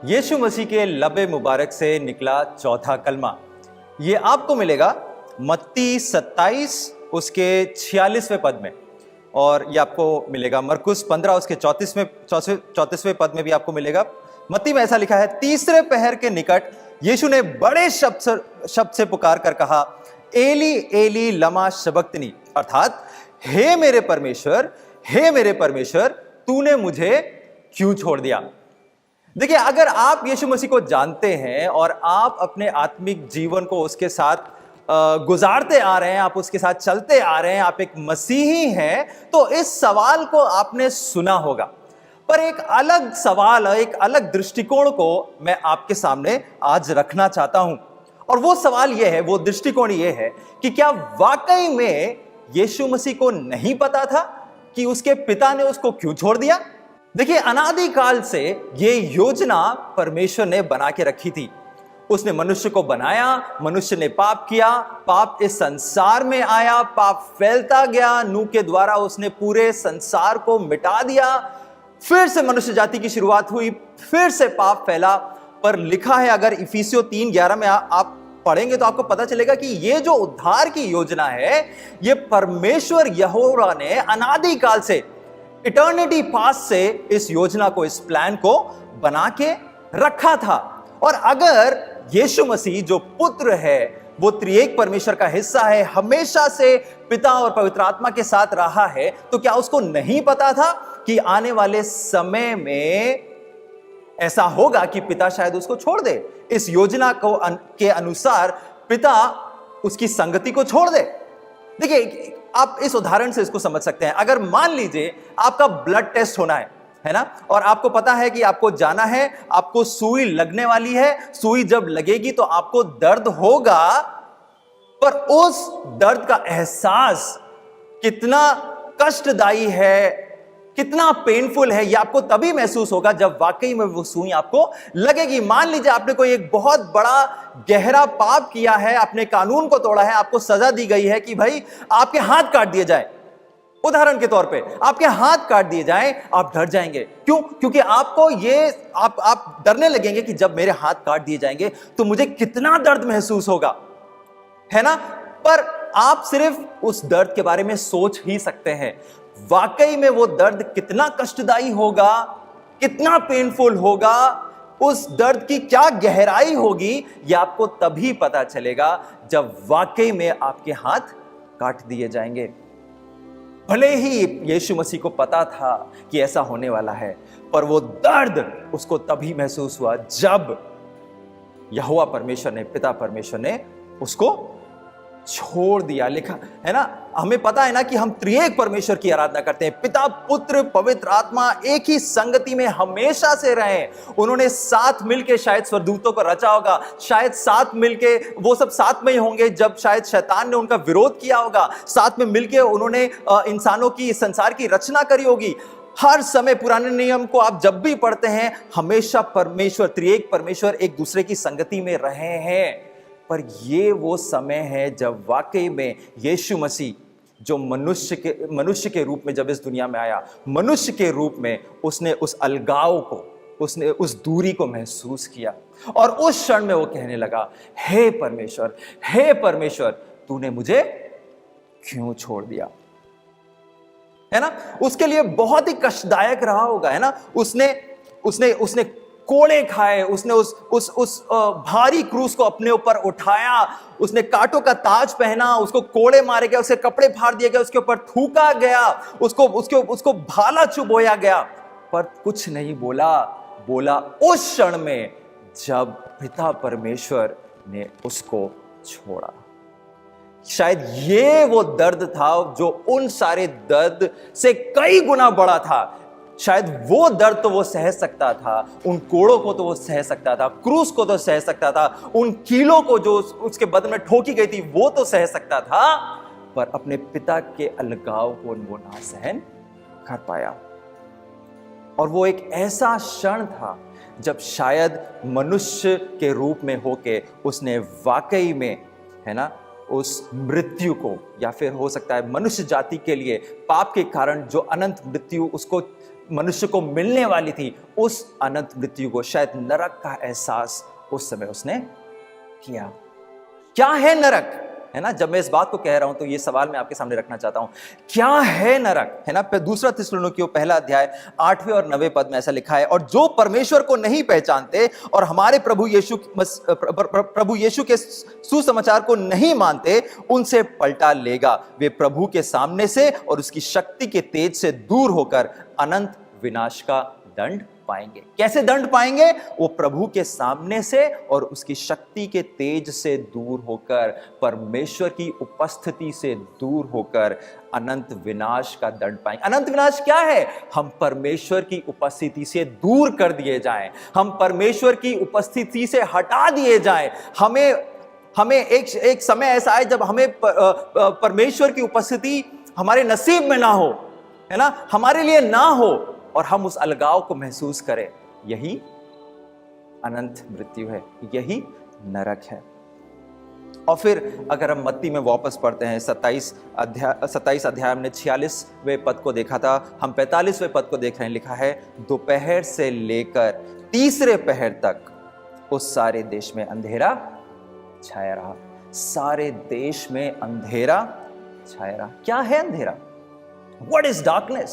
यीशु मसीह के लबे मुबारक से निकला चौथा कलमा, ये आपको मिलेगा मत्ती 27 उसके 46वें पद में, और ये आपको मिलेगा मरकुस 15 उसके 34वें पद में भी आपको मिलेगा। मत्ती में ऐसा लिखा है, तीसरे पहर के निकट यीशु ने बड़े शब्द से पुकार कर कहा, एली एली लमा शबक्तनी, अर्थात हे मेरे परमेश्वर तूने मुझे क्यों छोड़ दिया। देखिए, अगर आप यीशु मसीह को जानते हैं और आप अपने आत्मिक जीवन को उसके साथ गुजारते आ रहे हैं, आप उसके साथ चलते आ रहे हैं, आप एक मसीही हैं, तो इस सवाल को आपने सुना होगा। पर एक अलग सवाल, एक अलग दृष्टिकोण को मैं आपके सामने आज रखना चाहता हूं, और वो सवाल यह है, वो दृष्टिकोण यह है कि क्या वाकई में यीशु मसीह को नहीं पता था कि उसके पिता ने उसको क्यों छोड़ दिया। देखिए, अनादिकाल से ये योजना परमेश्वर ने बना के रखी थी। उसने मनुष्य को बनाया, मनुष्य ने पाप किया, पाप इस संसार में आया, पाप फैलता गया, नूह के द्वारा उसने पूरे संसार को मिटा दिया, फिर से मनुष्य जाति की शुरुआत हुई, फिर से पाप फैला। पर लिखा है, अगर इफिसियों 3:11 में आप पढ़ेंगे तो आपको पता चलेगा कि ये जो उद्धार की योजना है, ये परमेश्वर यहोवा ने अनादिकाल से, इटर्निटी पास्ट से इस योजना को, इस प्लान को बना के रखा था। और अगर यीशु मसीह जो पुत्र है, वो त्रिएक परमेश्वर का हिस्सा है, हमेशा से पिता और पवित्र आत्मा के साथ रहा है, तो क्या उसको नहीं पता था कि आने वाले समय में ऐसा होगा कि पिता शायद उसको छोड़ दे। इस योजना को के अनुसार पिता उसकी संगति को छोड़ दे। देखिए, आप इस उदाहरण से इसको समझ सकते हैं। अगर मान लीजिए आपका ब्लड टेस्ट होना है ना, और आपको पता है कि आपको जाना है, आपको सुई लगने वाली है, सुई जब लगेगी तो आपको दर्द होगा, पर उस दर्द का एहसास कितना कष्टदायी है, कितना पेनफुल है, ये आपको तभी महसूस होगा जब वाकई में वो सुई आपको लगेगी। मान लीजिए आपने कोई एक बहुत बड़ा गहरा पाप किया है, आपने कानून को तोड़ा है, आपको सजा दी गई है कि भाई आपके हाथ काट दिए जाए। उदाहरण के तौर पे आपके हाथ काट दिए जाएं, आप डर जाएंगे। क्यों? क्योंकि आपको ये आप डरने लगेंगे कि जब मेरे हाथ काट दिए जाएंगे तो मुझे कितना दर्द महसूस होगा, है ना। पर आप सिर्फ उस दर्द के बारे में सोच ही सकते हैं। वाकई में वो दर्द कितना कष्टदायी होगा, कितना पेनफुल होगा, उस दर्द की क्या गहराई होगी, ये आपको तभी पता चलेगा जब वाकई में आपके हाथ काट दिए जाएंगे। भले ही यीशु मसीह को पता था कि ऐसा होने वाला है, पर वो दर्द उसको तभी महसूस हुआ जब यहोवा परमेश्वर ने, पिता परमेश्वर ने उसको छोड़ दिया। लिखा है ना, हमें पता है ना कि हम त्रिएक परमेश्वर की आराधना करते हैं। पिता, पुत्र, पवित्र आत्मा एक ही संगति में हमेशा से रहे। उन्होंने साथ मिलके शायद स्वर्गदूतों को रचा होगा, शायद साथ मिलके वो सब साथ में ही होंगे जब शायद शैतान ने उनका विरोध किया होगा। साथ में मिलके उन्होंने इंसानों की, संसार की रचना करी होगी। हर समय पुराने नियम को आप जब भी पढ़ते हैं, हमेशा परमेश्वर, त्रिएक परमेश्वर एक दूसरे की संगति में रहे हैं। पर ये वो समय है जब वाकई में यीशु मसीह, जो मनुष्य के रूप में जब इस दुनिया में आया, मनुष्य के रूप में उसने उस अलगाव को, उसने उस दूरी को महसूस किया। और उस क्षण में वो कहने लगा, हे परमेश्वर, तूने मुझे क्यों छोड़ दिया? है ना, उसके लिए बहुत ही कष्टदायक रहा होगा, है ना। उसने कोड़े खाए, उसने उस भारी क्रूस को अपने ऊपर उठाया, उसने कांटों का ताज पहना, उसको कोड़े मारे गए, उसके कपड़े फाड़ दिए गए, उसके ऊपर थूका गया, उसको भाला चुभोया गया, पर कुछ नहीं बोला उस क्षण में जब पिता परमेश्वर ने उसको छोड़ा। शायद ये वो दर्द था जो उन सारे दर्द से कई गुना बड़ा था। शायद वो दर्द तो वो सह सकता था, उन कोड़ों को तो वो सह सकता था, क्रूस को तो सह सकता था, उन कीलों को जो उसके बदन में ठोकी गई थी वो तो सह सकता था, पर अपने पिता के अलगाव को वो ना सहन कर पाया। और वो एक ऐसा क्षण था जब शायद मनुष्य के रूप में होके उसने वाकई में, है ना, उस मृत्यु को, या फिर हो सकता है मनुष्य जाति के लिए पाप के कारण जो अनंत मृत्यु उसको, मनुष्य को मिलने वाली थी, उस अनंत मृत्यु को, शायद नरक का एहसास उस समय उसने किया। क्या है नरक? है ना, जब मैं इस बात को कह रहा हूं तो ये सवाल मैं आपके सामने रखना चाहता हूं, क्या है नरक? है ना, दूसरा थिस्सलुनीकियों पहला अध्याय 8वें और 9वें पद में ऐसा लिखा है, और जो परमेश्वर को नहीं पहचानते और हमारे प्रभु यीशु के सुसमाचार को नहीं मानते, उनसे पलटा लेगा। वे प्रभु के सामने से और उसकी शक्ति के तेज से दूर होकर अनंत विनाश का दंड पाएंगे। कैसे दंड पाएंगे? वो प्रभु के सामने से और उसकी शक्ति के तेज से दूर होकर, परमेश्वर की उपस्थिति से दूर होकर अनंत विनाश का दंड पाएंगे। अनंत विनाश क्या है? हम परमेश्वर की उपस्थिति से दूर कर दिए जाएं, हम परमेश्वर की उपस्थिति से हटा दिए जाएं। हमें एक समय ऐसा आए जब हमें परमेश्वर की उपस्थिति हमारे नसीब में ना हो, है ना, हमारे लिए ना हो, और हम उस अलगाव को महसूस करें। यही अनंत मृत्यु है, यही नरक है। और फिर अगर हम मत्ती में वापस पढ़ते हैं, 27 अध्याय हमने 46वें पद को देखा था, हम 45वें पद को देख रहे हैं। लिखा है, दोपहर से लेकर तीसरे पहर तक उस सारे देश में अंधेरा छाया रहा। सारे देश में अंधेरा छाया रहा। क्या है अंधेरा? What is darkness?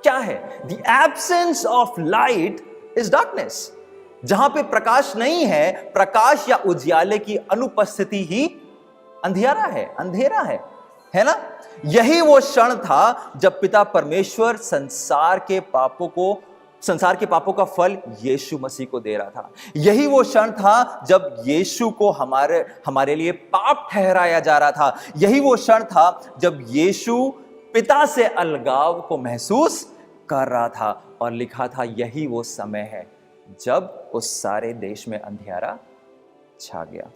क्या है? The absence of light is darkness. जहां पे प्रकाश नहीं है, प्रकाश या उजियाले की अनुपस्थिति ही अंधेरा है ना। यही वो क्षण था जब पिता परमेश्वर संसार के पापों का फल यीशु मसीह को दे रहा था। यही वो क्षण था जब यीशु को हमारे लिए पाप ठहराया जा रहा था। यही वो क्षण था जब यीशु पिता से अलगाव को महसूस कर रहा था। और लिखा था, यही वो समय है जब उस सारे देश में अंधियारा छा गया।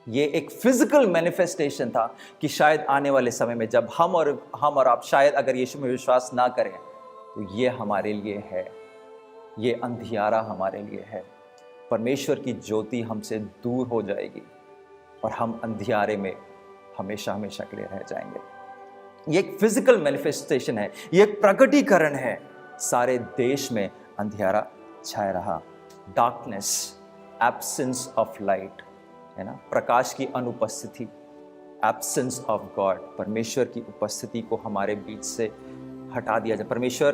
ये एक फिजिकल मैनिफेस्टेशन था कि शायद आने वाले समय में जब हम और आप शायद अगर यीशु में विश्वास ना करें, तो ये हमारे लिए है, ये अंधियारा हमारे लिए है। परमेश्वर की ज्योति हमसे दूर हो जाएगी और हम अंधियारे में हमेशा हमेशा के लिए रह जाएंगे। ये एक फिजिकल मैनिफेस्टेशन है, ये एक प्रकटीकरण है। सारे देश में अंधियारा छाया रहा। डार्कनेस, एब्सेंस ऑफ लाइट, है ना, प्रकाश की अनुपस्थिति, एब्सेंस ऑफ गॉड, परमेश्वर की उपस्थिति को हमारे बीच से हटा दिया जाए। परमेश्वर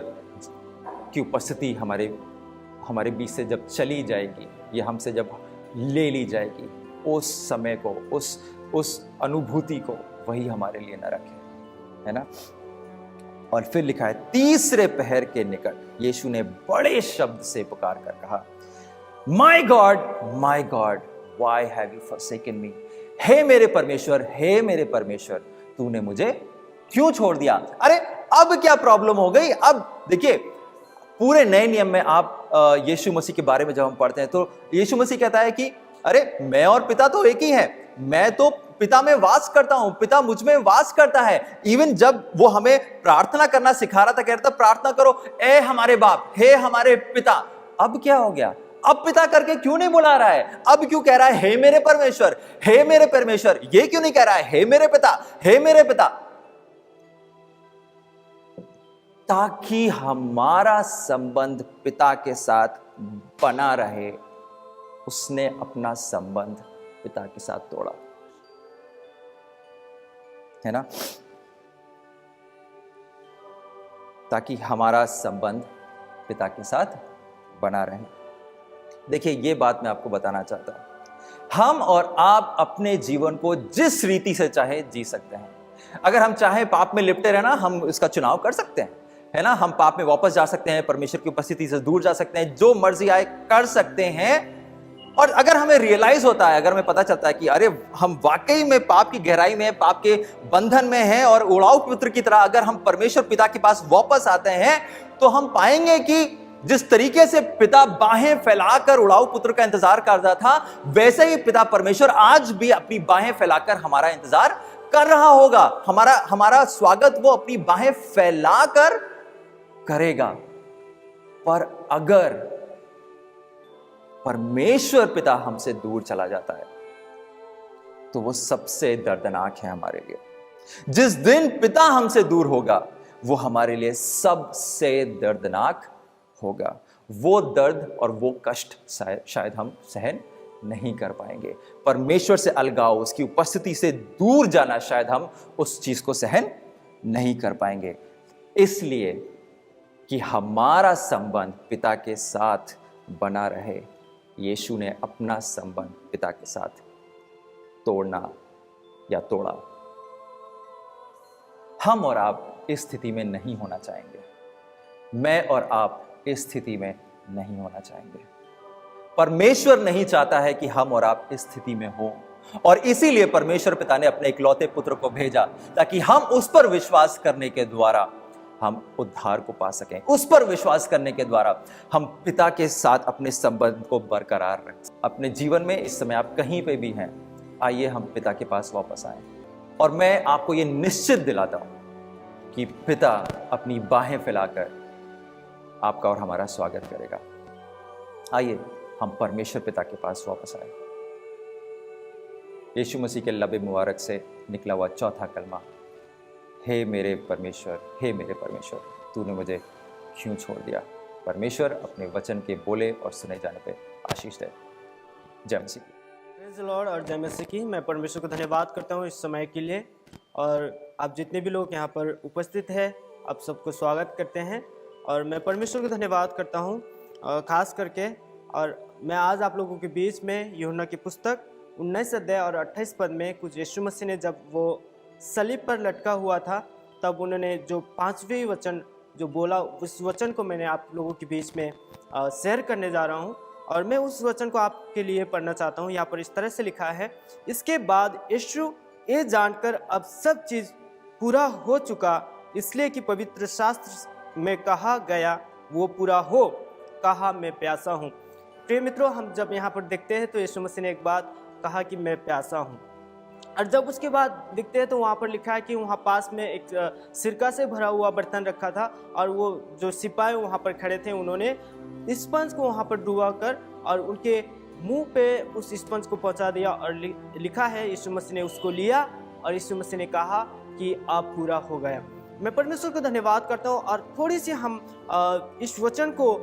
की उपस्थिति हमारे बीच से जब चली जाएगी, ये हमसे जब ले ली जाएगी, उस समय को, उस अनुभूति को, वही हमारे लिए नरक है ना। और फिर लिखा है तीसरे पहर के निकट यीशु ने बड़े शब्द से पुकार कर कहा, my God why have you forsaken me. हे मेरे परमेश्वर, तूने मुझे क्यों छोड़ दिया। अरे अब क्या प्रॉब्लम हो गई। अब देखिए पूरे नए नियम में आप यीशु मसीह के बारे में जब हम पढ़ते हैं तो यीशु मसीह कहता है कि अरे मैं और पिता तो एक ही है, मैं तो पिता में वास करता हूं, पिता मुझ में वास करता है। इवन जब वो हमें प्रार्थना करना सिखा रहा था, कह रहा था प्रार्थना करो ए हमारे बाप, हे हमारे पिता। अब क्या हो गया, अब पिता करके क्यों नहीं बुला रहा है, अब क्यों कह रहा है हे मेरे परमेश्वर। ये क्यों नहीं कह रहा है हे मेरे पिता, ताकि हमारा संबंध पिता के साथ बना रहे। उसने अपना संबंध पिता के साथ तोड़ा, है ना, ताकि हमारा संबंध पिता के साथ बना रहे। देखिए ये बात मैं आपको बताना चाहता हूं, हम और आप अपने जीवन को जिस रीति से चाहे जी सकते हैं। अगर हम चाहे पाप में लिपटे रहना, हम इसका चुनाव कर सकते हैं, है ना। हम पाप में वापस जा सकते हैं, परमेश्वर की उपस्थिति से दूर जा सकते हैं, जो मर्जी आए कर सकते हैं। और अगर हमें रियलाइज होता है, अगर हमें पता चलता है कि अरे हम वाकई में पाप की गहराई में, पाप के बंधन में हैं और उड़ाऊ पुत्र की तरह अगर हम परमेश्वर पिता के पास वापस आते हैं, तो हम पाएंगे कि जिस तरीके से पिता बाहें फैलाकर उड़ाऊ पुत्र का इंतजार करता था, वैसे ही पिता परमेश्वर आज भी अपनी बाहें फैलाकर हमारा इंतजार कर रहा होगा। हमारा स्वागत वो अपनी बाहें फैलाकर करेगा। पर अगर परमेश्वर पिता हमसे दूर चला जाता है तो वो सबसे दर्दनाक है हमारे लिए। जिस दिन पिता हमसे दूर होगा वो हमारे लिए सबसे दर्दनाक होगा। वो दर्द और वो कष्ट शायद हम सहन नहीं कर पाएंगे। परमेश्वर से अलगाव, उसकी उपस्थिति से दूर जाना, शायद हम उस चीज को सहन नहीं कर पाएंगे। इसलिए कि हमारा संबंध पिता के साथ बना रहे, यीशु ने अपना संबंध पिता के साथ तोड़ा। हम और आप इस स्थिति में नहीं होना चाहेंगे। मैं और आप इस स्थिति में नहीं होना चाहेंगे। परमेश्वर नहीं चाहता है कि हम और आप इस स्थिति में हों, और इसीलिए परमेश्वर पिता ने अपने इकलौते पुत्र को भेजा ताकि हम उस पर विश्वास करने के द्वारा हम उद्धार को पा सकें। उस पर विश्वास करने के द्वारा हम पिता के साथ अपने संबंध को बरकरार रखें। अपने जीवन में इस समय आप कहीं पे भी हैं, आइए हम पिता के पास वापस आएं। और मैं आपको ये निश्चित दिलाता हूं कि पिता अपनी बाहें फैलाकर आपका और हमारा स्वागत करेगा। आइए हम परमेश्वर पिता के पास वापस आए। यीशु मसीह के लबे मुबारक से निकला हुआ चौथा कलमा, हे मेरे परमेश्वर, तूने मुझे क्यों छोड़ दिया। परमेश्वर अपने वचन के बोले और सुने जाने पे आशीष दे। जय मसीह की। प्रेज़ द लॉर्ड और जय मसीह की। मैं परमेश्वर को धन्यवाद करता हूँ इस समय के लिए, और आप जितने भी लोग यहाँ पर उपस्थित हैं, आप सबको स्वागत करते हैं। और मैं परमेश्वर को धन्यवाद करता हूँ खास करके। और मैं आज आप लोगों के बीच में यूहन्ना की पुस्तक 19 अध्याय और 28 पद में कुछ यीशु मसीह ने जब वो सलीब पर लटका हुआ था, तब उन्होंने जो 5वें वचन जो बोला, उस वचन को मैंने आप लोगों के बीच में शेयर करने जा रहा हूँ। और मैं उस वचन को आपके लिए पढ़ना चाहता हूँ। यहाँ पर इस तरह से लिखा है, इसके बाद यीशु ये जानकर अब सब चीज़ पूरा हो चुका, इसलिए कि पवित्र शास्त्र में कहा गया वो पूरा हो, कहा मैं प्यासा हूँ। प्रिय मित्रों, हम जब यहाँ पर देखते हैं तो यीशु मसीह ने एक बात कहा कि मैं प्यासा हूँ। और जब उसके बाद दिखते हैं तो वहाँ पर लिखा है कि वहाँ पास में एक सिरका से भरा हुआ बर्तन रखा था, और वो जो सिपाही वहाँ पर खड़े थे, उन्होंने स्पंज को वहाँ पर डुबा कर और उनके मुंह पे उस स्पंज को पहुँचा दिया। और लिखा है यीशु मसीह ने उसको लिया और यीशु मसीह ने कहा कि अब पूरा हो गया। मैं परमेश्वर को धन्यवाद करता हूँ। और थोड़ी सी हम इस वचन को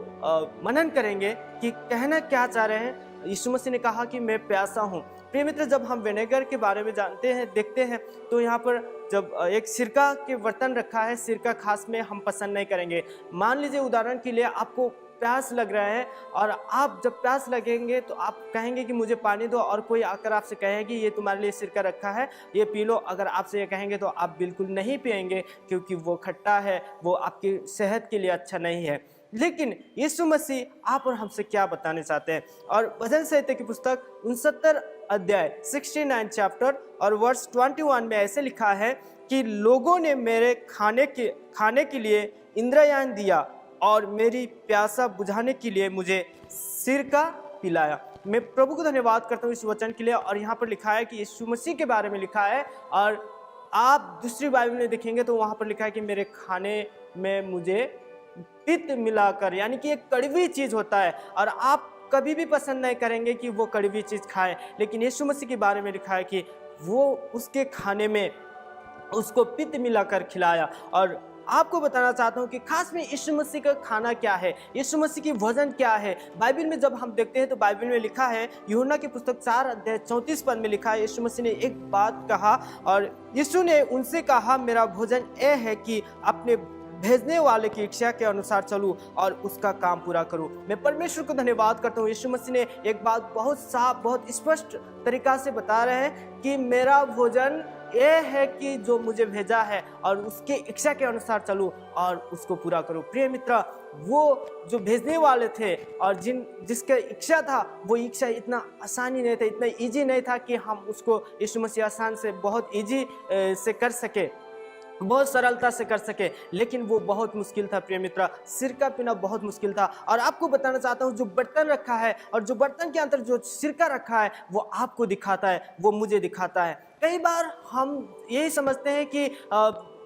मनन करेंगे कि कहना क्या चाह रहे हैं। यीशु मसीह ने कहा कि मैं प्यासा हूँ। प्रिय मित्र, जब हम विनेगर के बारे में जानते हैं, देखते हैं, तो यहाँ पर जब एक सिरका के बर्तन रखा है, सिरका खास में हम पसंद नहीं करेंगे। मान लीजिए उदाहरण के लिए आपको प्यास लग रहा है और आप जब प्यास लगेंगे तो आप कहेंगे कि मुझे पानी दो, और कोई आकर आपसे कहेगी ये तुम्हारे लिए सिरका रखा है, ये पी लो, अगर आपसे ये कहेंगे तो आप बिल्कुल नहीं पिएंगे क्योंकि वो खट्टा है, वो आपकी सेहत के लिए अच्छा नहीं है। लेकिन यीशु मसीह आप और हमसे क्या बताने चाहते हैं? और भजन संहिता की पुस्तक 69 अध्याय 69 चैप्टर और वर्स 21 में ऐसे लिखा है कि लोगों ने मेरे खाने के लिए इंद्रयान दिया और मेरी प्यासा बुझाने के लिए मुझे सिरका पिलाया। मैं प्रभु को धन्यवाद करता हूँ इस वचन के लिए। और यहाँ पर लिखा है कि यीशु मसीह के बारे में लिखा है, और आप दूसरी बाइबल में देखेंगे तो वहाँ पर लिखा है कि मेरे खाने में मुझे पित्त मिलाकर, यानी कि एक कड़वी चीज़ होता है और आप कभी भी पसंद नहीं करेंगे कि वो कड़वी चीज़ खाएं, लेकिन यीशु मसीह के बारे में लिखा है कि वो उसके खाने में उसको पित्त मिलाकर खिलाया। और आपको बताना चाहता हूँ कि खास में यीशु मसीह का खाना क्या है, यीशु मसीह की भोजन क्या है। बाइबल में जब हम देखते हैं तो बाइबल में लिखा है, यूहन्ना की पुस्तक 4 अध्याय 34 पद में लिखा है, यीशु मसीह ने एक बात कहा और यीशु ने उनसे कहा, मेरा भोजन यह है कि अपने भेजने वाले की इच्छा के अनुसार चलूं और उसका काम पूरा करूं। मैं परमेश्वर को धन्यवाद करता हूं, यीशु मसीह ने एक बात बहुत साफ, बहुत स्पष्ट तरीका से बता रहे हैं कि मेरा भोजन ये है कि जो मुझे भेजा है और उसके इच्छा के अनुसार चलूं और उसको पूरा करूं। प्रिय मित्र, वो जो भेजने वाले थे और जिसका इच्छा था, वो इच्छा इतना आसानी नहीं था, इतना इजी नहीं था कि हम उसको यीशु मसीह आसान से बहुत इजी से कर सके, बहुत सरलता से कर सके, लेकिन वो बहुत मुश्किल था। प्रिय मित्र, सिरका पीना बहुत मुश्किल था। और आपको बताना चाहता हूँ, जो बर्तन रखा है और जो बर्तन के अंदर जो सिरका रखा है वो आपको दिखाता है, वो मुझे दिखाता है। कई बार हम यही समझते हैं कि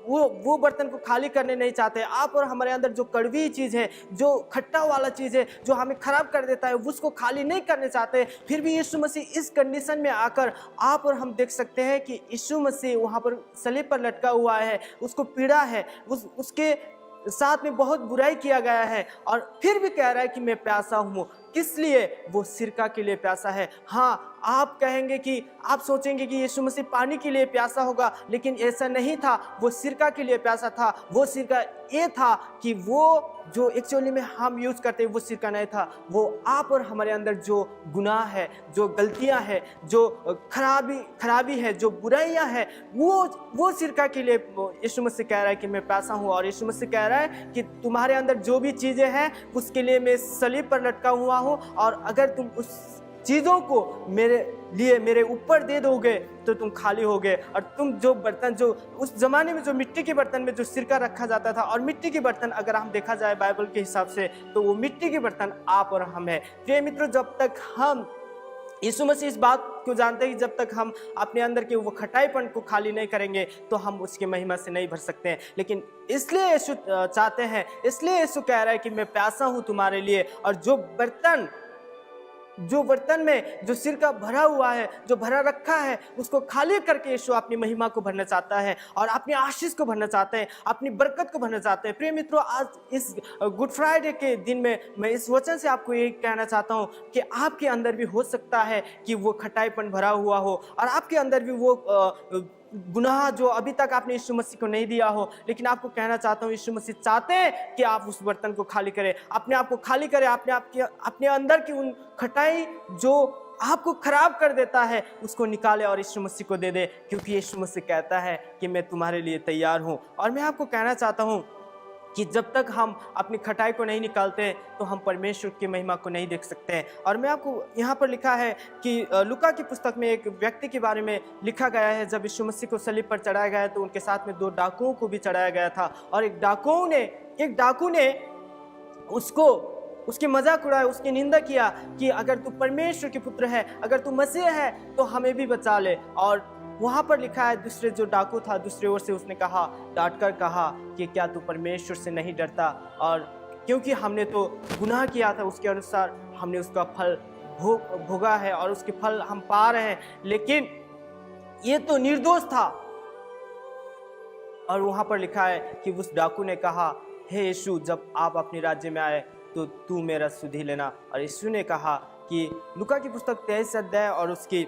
वो बर्तन को खाली करने नहीं चाहते। आप और हमारे अंदर जो कड़वी चीज़ है, जो खट्टा वाला चीज़ है, जो हमें खराब कर देता है, उसको खाली नहीं करने चाहते। फिर भी यीशु मसीह इस कंडीशन में आकर आप और हम देख सकते हैं कि यीशु मसीह वहाँ पर सलीब पर लटका हुआ है, उसको पीड़ा है, उसके साथ में बहुत बुराई किया गया है और फिर भी कह रहा है कि मैं प्यासा हूँ। किस लिए? वो सिरका के लिए प्यासा है। हाँ, आप कहेंगे कि आप सोचेंगे कि यीशु मसीह पानी के लिए प्यासा होगा, लेकिन ऐसा नहीं था। वो सिरका के लिए प्यासा था। वो सिरका ये था कि वो जो एक्चुअली में हम यूज करते हैं वो सिरका नहीं था। वो आप और हमारे अंदर जो गुनाह है, जो गलतियां हैं, जो खराबी है, जो बुराइयां हैं, वो सिरका के लिए यीशु मसीह कह रहा है कि मैं प्यासा हूँ। और यीशु मसीह कह रहा है कि तुम्हारे अंदर जो भी चीज़ें हैं उसके लिए मैं सलीब पर लटका हुआ हूँ, और अगर तुम उस चीज़ों को मेरे ऊपर दे दोगे तो तुम खाली होगे। और तुम जो बर्तन, जो उस जमाने में जो मिट्टी के बर्तन में जो सिरका रखा जाता था, और मिट्टी के बर्तन अगर हम देखा जाए बाइबल के हिसाब से तो वो मिट्टी के बर्तन आप और हम हैं। प्रिय मित्रों, जब तक हम यीशु मसीह इस बात को जानते हैं कि जब तक हम अपने अंदर के वो खटाईपन को खाली नहीं करेंगे तो हम उसकी महिमा से नहीं भर सकते हैं। लेकिन इसलिए यीशु चाहते हैं, इसलिए यीशु कह रहा है कि मैं प्यासा हूँ तुम्हारे लिए। और जो बर्तन में जो सिरका भरा हुआ है, जो भरा रखा है, उसको खाली करके यीशु अपनी महिमा को भरना चाहता है और अपनी आशीष को भरना चाहते हैं, अपनी बरकत को भरना चाहते हैं। प्रिय मित्रों, आज इस गुड फ्राइडे के दिन में मैं इस वचन से आपको यही कहना चाहता हूँ कि आपके अंदर भी हो सकता है कि वो खटाईपन भरा हुआ हो और आपके अंदर भी वो गुनाह जो अभी तक आपने यीशु मसीह को नहीं दिया हो। लेकिन आपको कहना चाहता हूँ, यीशु मसीह चाहते हैं कि आप उस बर्तन को खाली करें, अपने आप को खाली करें, अपने अंदर की उन खटाई जो आपको खराब कर देता है उसको निकाले और यीशु मसीह को दे दे, क्योंकि यीशु मसीह कहता है कि मैं तुम्हारे लिए तैयार हूँ। और मैं आपको कहना चाहता हूँ कि जब तक हम अपनी खटाई को नहीं निकालते तो हम परमेश्वर की महिमा को नहीं देख सकते हैं। और मैं आपको यहाँ पर लिखा है कि लूका की पुस्तक में एक व्यक्ति के बारे में लिखा गया है, जब यीशु मसीह को सलीब पर चढ़ाया गया तो उनके साथ में 2 डाकुओं को भी चढ़ाया गया था। और एक डाकू ने उसकी मजाक उड़ाया, उसकी निंदा किया कि अगर तू परमेश्वर के पुत्र है, अगर तू मसीह है तो हमें भी बचा ले। और वहाँ पर लिखा है, दूसरे जो डाकू था दूसरी ओर से उसने कहा, डांट कर कहा कि क्या तू परमेश्वर से नहीं डरता? और क्योंकि हमने तो गुनाह किया था, उसके अनुसार हमने उसका फल भोगा है और उसके फल हम पा रहे हैं, लेकिन ये तो निर्दोष था। और वहाँ पर लिखा है कि उस डाकू ने कहा, हे यीशु, जब आप अपने राज्य में आए तो तू मेरा सुधि लेना। और यीशु ने कहा कि लूका की पुस्तक 23 अध्याय और उसकी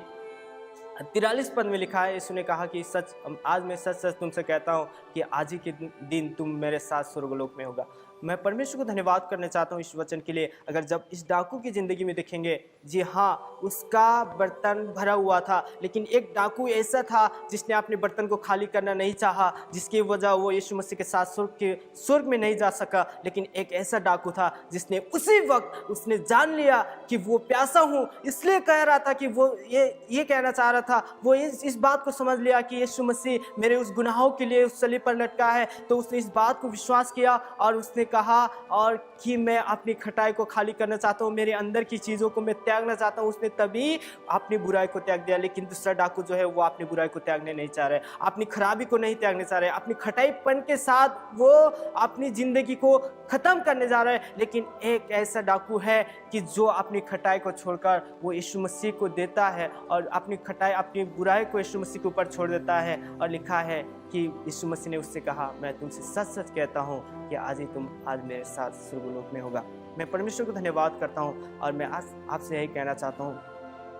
43 पद में लिखा है, यीशु ने कहा कि सच, आज मैं सच सच तुमसे कहता हूँ कि आज ही के दिन तुम मेरे साथ स्वर्गलोक में होगा। मैं परमेश्वर को धन्यवाद करना चाहता हूँ इस वचन के लिए। अगर जब इस डाकू की ज़िंदगी में देखेंगे, जी हाँ, उसका बर्तन भरा हुआ था, लेकिन एक डाकू ऐसा था जिसने अपने बर्तन को खाली करना नहीं चाहा, जिसकी वजह वो यीशु मसीह के साथ स्वर्ग में नहीं जा सका। लेकिन एक ऐसा डाकू था जिसने उसी वक्त उसने जान लिया कि वो प्यासा हूँ, इसलिए कह रहा था कि वो ये कहना चाह रहा था, वो इस बात को समझ लिया कि यीशु मसीह मेरे उस गुनाहों के लिए उस सलीब पर लटका है। तो उसने इस बात को विश्वास किया और उसने कहा और कि मैं अपनी खटाई को खाली करना चाहता हूँ, मेरे अंदर की चीज़ों को मैं त्यागना चाहता हूँ। उसने तभी अपनी बुराई को त्याग दिया। लेकिन दूसरा डाकू जो है वो अपनी बुराई को त्यागने नहीं चाह रहे, अपनी खराबी को नहीं त्यागने चाह रहे, अपनी खटाईपन के साथ वो अपनी ज़िंदगी को ख़त्म करने जा रहे हैं। लेकिन एक ऐसा डाकू है कि जो अपनी खटाई को छोड़कर वो यीशु मसीह को देता है और अपनी खटाई, अपनी बुराई को यीशु मसीह के ऊपर छोड़ देता है। और लिखा है कि यीशु मसीह ने उससे कहा, मैं तुमसे सच सच कहता हूँ कि आज मेरे साथ स्वर्गलोक में होगा। मैं परमेश्वर को धन्यवाद करता हूँ और मैं आज आपसे यही कहना चाहता हूँ,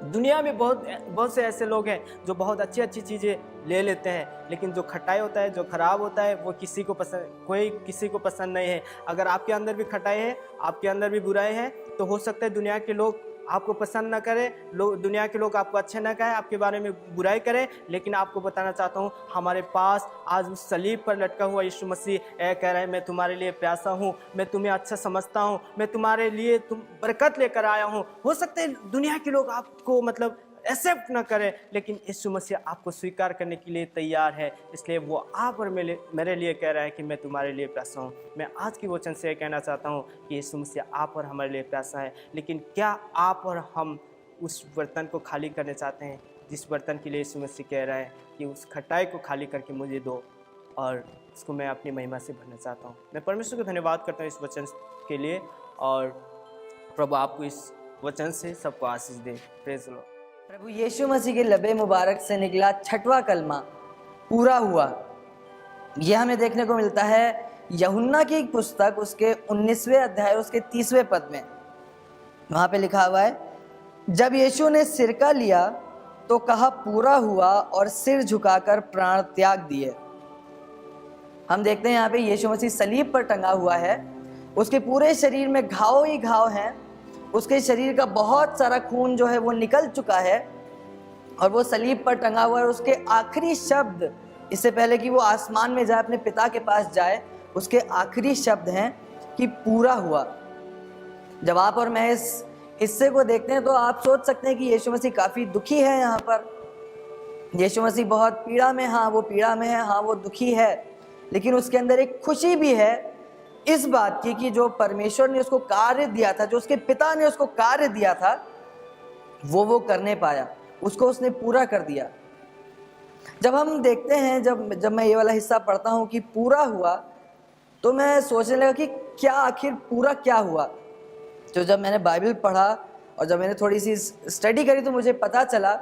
दुनिया में बहुत से ऐसे लोग हैं जो बहुत अच्छी चीज़ें ले लेते हैं, लेकिन जो खटाई होता है, जो खराब होता है, वो कोई किसी को पसंद नहीं है। अगर आपके अंदर भी खटाई है, आपके अंदर भी बुराई है, तो हो सकता है दुनिया के लोग आपको पसंद ना करें, दुनिया के लोग आपको अच्छा ना कहें, आपके बारे में बुराई करें। लेकिन आपको बताना चाहता हूँ, हमारे पास आज उस सलीब पर लटका हुआ यीशु मसीह कह रहा है, मैं तुम्हारे लिए प्यासा हूँ, मैं तुम्हें अच्छा समझता हूँ, मैं तुम्हारे लिए बरकत लेकर आया हूँ। हो सकता है दुनिया के लोग आपको एक्सेप्ट ना करें, लेकिन यीशु मसीह आपको स्वीकार करने के लिए तैयार है। इसलिए वो आप और मेरे लिए कह रहा है कि मैं तुम्हारे लिए प्यासा हूँ। मैं आज की वचन से कहना चाहता हूँ कि यीशु मसीह आप और हमारे लिए प्यासा है। लेकिन क्या आप और हम उस बर्तन को खाली करने चाहते हैं जिस बर्तन के लिए यीशु मसीह कह रहा है कि उस खटाई को खाली करके मुझे दो और उसको मैं अपनी महिमा से भरना चाहता हूँ। मैं परमेश्वर को धन्यवाद करता हूँ इस वचन के लिए और प्रभु आपको इस वचन से सबको आशीष दे। Praise the Lord. प्रभु यीशु मसीह के लबे मुबारक से निकला छठवां कलमा पूरा हुआ। यह हमें देखने को मिलता है यूहन्ना की एक पुस्तक उसके 19वें अध्याय उसके 30वें पद में। वहाँ पे लिखा हुआ है, जब यीशु ने सिरका लिया तो कहा पूरा हुआ और सिर झुकाकर प्राण त्याग दिए। हम देखते हैं यहाँ पे यीशु मसीह सलीब पर टंगा हुआ है, उसके पूरे शरीर में घाव ही घाव हैं, उसके शरीर का बहुत सारा खून जो है वो निकल चुका है और वो सलीब पर टंगा हुआ है। उसके आखिरी शब्द, इससे पहले कि वो आसमान में जाए, अपने पिता के पास जाए, उसके आखिरी शब्द हैं कि पूरा हुआ। जब आप और मैं इस हिस्से को देखते हैं तो आप सोच सकते हैं कि यीशु मसीह काफ़ी दुखी है। यहाँ पर यीशु मसीह बहुत पीड़ा में, हाँ वो पीड़ा में है, हाँ वो दुखी है, लेकिन उसके अंदर एक खुशी भी है इस बात की कि जो परमेश्वर ने उसको कार्य दिया था, जो उसके पिता ने उसको कार्य दिया था, वो करने पाया, उसको उसने पूरा कर दिया। जब हम देखते हैं, जब मैं ये वाला हिस्सा पढ़ता हूँ कि पूरा हुआ, तो मैं सोचने लगा कि क्या आखिर पूरा क्या हुआ। तो जब मैंने बाइबल पढ़ा और जब मैंने थोड़ी सी स्टडी करी तो मुझे पता चला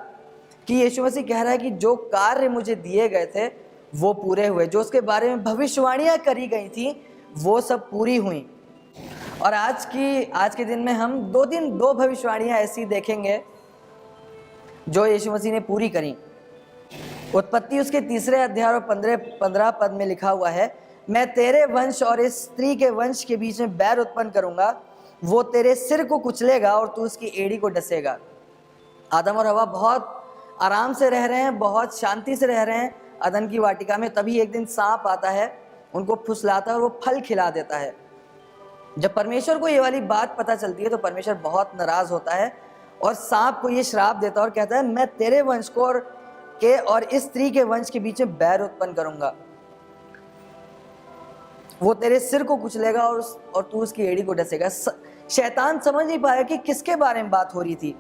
कि यीशु मसीह कह रहा है कि जो कार्य मुझे दिए गए थे वो पूरे हुए, जो उसके बारे में भविष्यवाणियाँ करी गई थी वो सब पूरी हुई। और आज के दिन में हम दो भविष्यवाणियाँ ऐसी देखेंगे जो यीशु मसीह ने पूरी करी। उत्पत्ति उसके 3 अध्याय और 15 पद में लिखा हुआ है, मैं तेरे वंश और इस स्त्री के वंश के बीच में बैर उत्पन्न करूंगा, वो तेरे सिर को कुचलेगा और तू उसकी एड़ी को डसेगा। आदम और हवा बहुत आराम से रह रहे हैं, बहुत शांति से रह रहे हैं अदन की वाटिका में। तभी एक दिन सांप आता है, उनको फुसलाता है और वो फल खिला देता है। जब परमेश्वर को ये वाली बात पता चलती है तो परमेश्वर बहुत नाराज होता है और सांप को ये श्राप देता है और कहता है, मैं तेरे वंश को और इस स्त्री के वंश के बीच में बैर उत्पन्न करूंगा, वो तेरे सिर को कुचलेगा और तू उसकी एड़ी को डसेगा। शैतान समझ नहीं पाया कि किसके बारे में बात हो रही थी।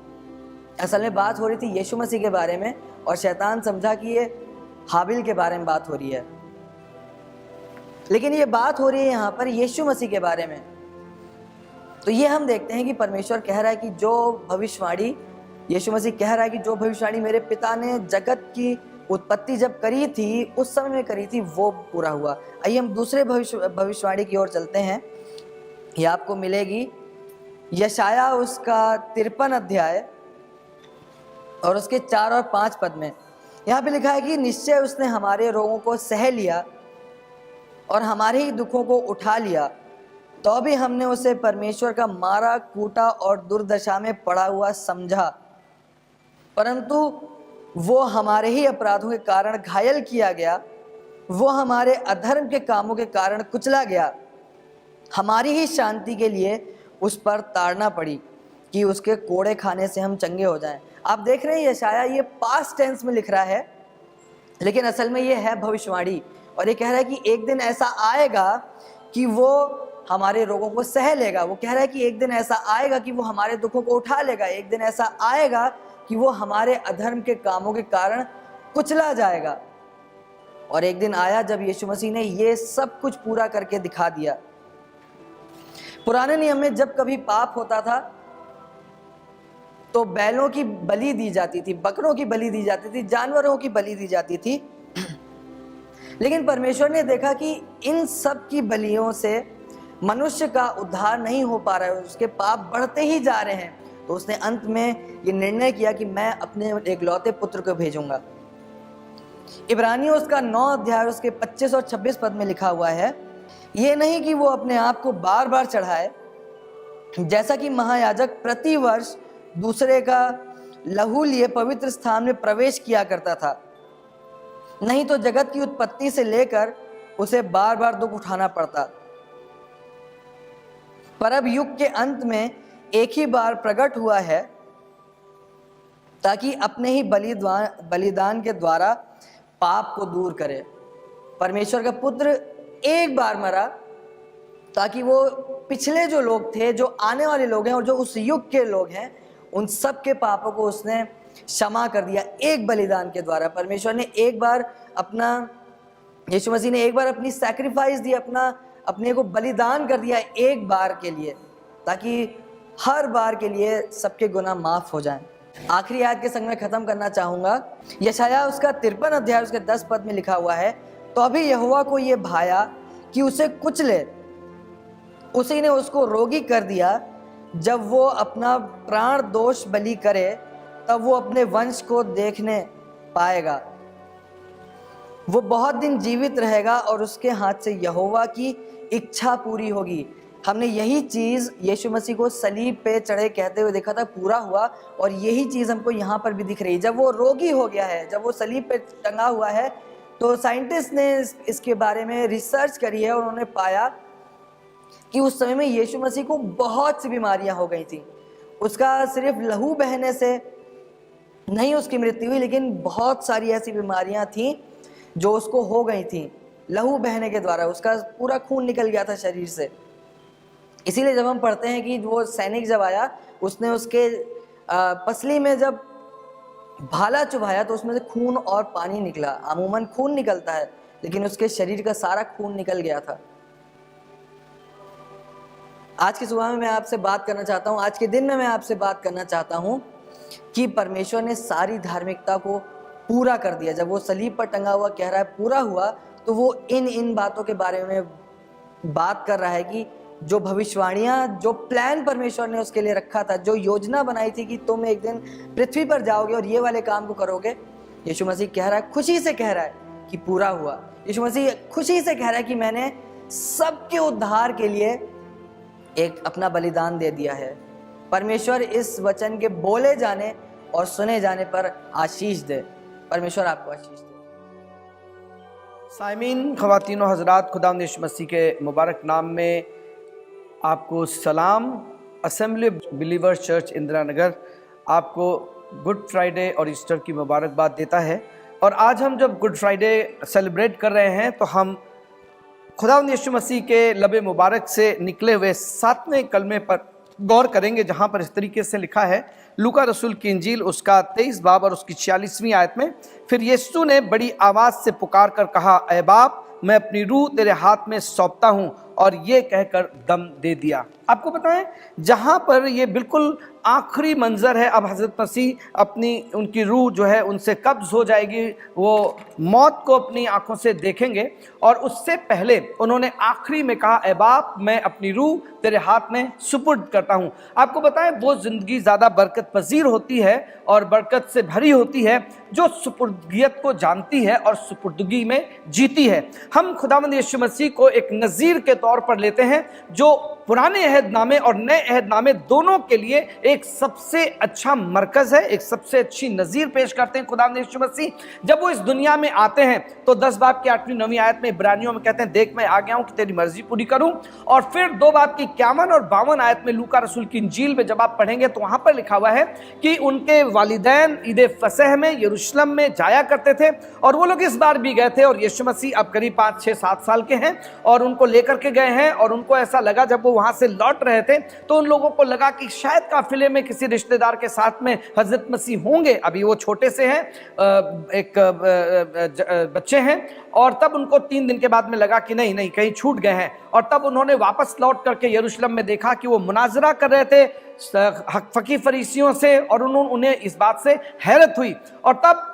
असल में बात हो रही थी यीशु मसीह के बारे में, और शैतान समझा कि ये हाबिल के बारे में बात हो रही है, लेकिन ये बात हो रही है यहाँ पर यीशु मसीह के बारे में। तो ये हम देखते हैं कि परमेश्वर कह रहा है कि जो भविष्यवाणी, यीशु मसीह कह रहा है कि जो भविष्यवाणी मेरे पिता ने जगत की उत्पत्ति जब करी थी, उस समय में करी थी, वो पूरा हुआ। आइए हम दूसरे भविष्यवाणी की ओर चलते हैं। ये आपको मिलेगी यशाया उसका 53 अध्याय और उसके 4 और 5 पद में यहाँ पे लिखा है कि निश्चय उसने हमारे रोगों को सह लिया और हमारे ही दुखों को उठा लिया, तो भी हमने उसे परमेश्वर का मारा कूटा और दुर्दशा में पड़ा हुआ समझा। परंतु वो हमारे ही अपराधों के कारण घायल किया गया, वो हमारे अधर्म के कामों के कारण कुचला गया, हमारी ही शांति के लिए उस पर ताड़ना पड़ी कि उसके कोड़े खाने से हम चंगे हो जाएं। आप देख रहे हैं यशाया ये पास्ट टेंस में लिख रहा है, लेकिन असल में ये है भविष्यवाणी। और ये कह रहा है कि एक दिन ऐसा आएगा कि वो हमारे रोगों को सह लेगा। वो कह रहा है कि एक दिन ऐसा आएगा कि वो हमारे दुखों को उठा लेगा। एक दिन ऐसा आएगा कि वो हमारे अधर्म के कामों के कारण कुचला जाएगा। और एक दिन आया जब यीशु मसीह ने ये सब कुछ पूरा करके दिखा दिया। पुराने नियम में जब कभी पाप होता था तो बैलों की बलि दी जाती थी, बकरों की बलि दी जाती थी, जानवरों की बलि दी जाती थी। लेकिन परमेश्वर ने देखा कि इन सब की बलियों से मनुष्य का उद्धार नहीं हो पा रहा है, उसके पाप बढ़ते ही जा रहे हैं। तो उसने अंत में ये निर्णय किया कि मैं अपने एकलौते पुत्र को भेजूंगा। इब्रानियों उसका 9 अध्याय उसके 25 और 26 पद में लिखा हुआ है, ये नहीं कि वो अपने आप को बार बार चढ़ाए, जैसा कि महायाजक प्रति वर्ष दूसरे का लहू लिए पवित्र स्थान में प्रवेश किया करता था। नहीं तो जगत की उत्पत्ति से लेकर उसे बार बार दुख उठाना पड़ता। पर अब युग के अंत में एक ही बार प्रकट हुआ है, ताकि अपने ही बलिदान के द्वारा पाप को दूर करे। परमेश्वर का पुत्र एक बार मरा ताकि वो पिछले जो लोग थे, जो आने वाले लोग हैं और जो उस युग के लोग हैं, उन सब के पापों को उसने क्षमा कर दिया एक बलिदान के द्वारा। परमेश्वर ने एक बार यीशु मसीह ने एक बार अपनी सैक्रिफाइस दी, अपने को बलिदान कर दिया एक बार के लिए, ताकि हर बार के लिए सबके गुनाह माफ हो जाएं। आखिरी आयत के संग में खत्म करना चाहूंगा। यशाया उसका 53 अध्याय उसके 10 पद में लिखा हुआ है, तो अभी यहोवा को ये भाया कि उसे कुचले, उसी ने उसको रोगी कर दिया। जब वो अपना प्राण दोष बलि करे तब वो अपने वंश को देखने पाएगा। वो बहुत दिन जीवित रहेगा और उसके हाथ से यहोवा की इच्छा पूरी होगी। हमने यही चीज़ यीशु मसीह को सलीब पे चढ़े कहते हुए देखा था, पूरा हुआ। और यही चीज़ हमको यहाँ पर भी दिख रही है। जब वो रोगी हो गया है, जब वो सलीब पे टंगा हुआ है, तो साइंटिस्ट ने इसके बारे में रिसर्च करी है और उन्होंने पाया कि उस समय में यीशु मसीह को बहुत सी बीमारियां हो गई थी। उसका सिर्फ लहू बहने से नहीं उसकी मृत्यु हुई, लेकिन बहुत सारी ऐसी बीमारियां थी जो उसको हो गई थी लहू बहने के द्वारा। उसका पूरा खून निकल गया था शरीर से। इसीलिए जब हम पढ़ते हैं कि वो सैनिक जब आया, उसने उसके पसली में जब भाला चुभाया तो उसमें से खून और पानी निकला। अमूमन खून निकलता है, लेकिन उसके शरीर का सारा खून निकल गया था। आज की सुबह में मैं आपसे बात करना चाहता हूँ, आज के दिन में मैं आपसे बात करना चाहता हूँ कि परमेश्वर ने सारी धार्मिकता को पूरा कर दिया। जब वो सलीब पर टंगा हुआ कह रहा है पूरा हुआ, तो वो इन बातों के बारे में बात कर रहा है कि जो भविष्यवाणियाँ, जो प्लान परमेश्वर ने उसके लिए रखा था, जो योजना बनाई थी कि तुम एक दिन पृथ्वी पर जाओगे और ये वाले काम को करोगे, यीशु मसीह कह रहा है, खुशी से कह रहा है कि पूरा हुआ। यीशु मसीह खुशी से कह रहा है कि मैंने सबके उद्धार के लिए एक अपना बलिदान दे दिया है। परमेश्वर इस वचन के बोले जाने और सुने जाने पर आशीष दे। परमेश्वर आपको आशीष दे। साइमीन, ख़वातीन और हज़रात, खुदावंद यीशु मसीह के मुबारक नाम में आपको सलाम। Assembly believers church Indira Nagar आपको गुड फ्राइडे और ईस्टर की मुबारकबाद देता है। और आज हम जब गुड फ्राइडे सेलिब्रेट कर रहे हैं, तो हम खुदावंद यीशु मसीह के लबे मुबारक से निकले हुए 7वें कलमे पर गौर करेंगे, जहाँ पर इस तरीके से लिखा है, लूका रसूल की इंजील उसका 23 बाब और उसकी 46वीं आयत में, फिर यीशु ने बड़ी आवाज़ से पुकार कर कहा, ऐ बाप, मैं अपनी रूह तेरे हाथ में सौंपता हूँ। और ये कहकर दम दे दिया। आपको बताएं, जहां पर ये बिल्कुल आखिरी मंजर है, अब हज़रत मसीह अपनी उनकी रूह जो है उनसे कब्ज़ हो जाएगी, वो मौत को अपनी आंखों से देखेंगे, और उससे पहले उन्होंने आखिरी में कहा, ए बाप, मैं अपनी रूह तेरे हाथ में सुपुर्द करता हूँ। आपको बताएं, वो ज़िंदगी ज़्यादा बरकत पजीर होती है और बरकत से भरी होती है जो सुपुर्दगियत को जानती है और सुपुर्दगी में जीती है। हम खुदावंद यीशु मसीह को एक नज़ीर के तौर पर लेते हैं, जो पुराने अहदनामे और नए अहदनामे दोनों के लिए एक सबसे अच्छा मरकज़ है, एक सबसे अच्छी नज़ीर पेश करते हैं खुदावंद यीशु मसीह। जब वो इस दुनिया में आते हैं तो 10 बाब की 8वीं 9वीं आयत में इब्रानियों में कहते हैं, देख मैं आ गया हूं कि तेरी मर्जी पूरी करूं। और फिर 2 बाब की 51 और 52 आयत में लूका रसूल की इंजील में जब आप पढ़ेंगे तो वहां पर लिखा हुआ है कि उनके वालिदैन ईद फसह में यरूशलेम में जाया करते थे, और वो लोग इस बार भी गए थे, और यीशु मसीह अब करीब 5, 6, 7 साल के हैं और उनको लेकर के गए हैं। और उनको ऐसा लगा, जब वो वहां से लौट रहे थे तो उन लोगों को लगा कि शायद काफिले में किसी रिश्तेदार के साथ में हजरत मसीह होंगे। अभी वो छोटे से हैं, एक बच्चे हैं, और तब उनको 3 दिन के बाद में लगा कि नहीं नहीं, कहीं छूट गए हैं। और तब उन्होंने वापस लौट करके यरूशलेम में देखा कि वो मुनाजरा कर रहे थे फकीह फरीसियों से, और उन्हें इस बात से हैरत हुई। और तब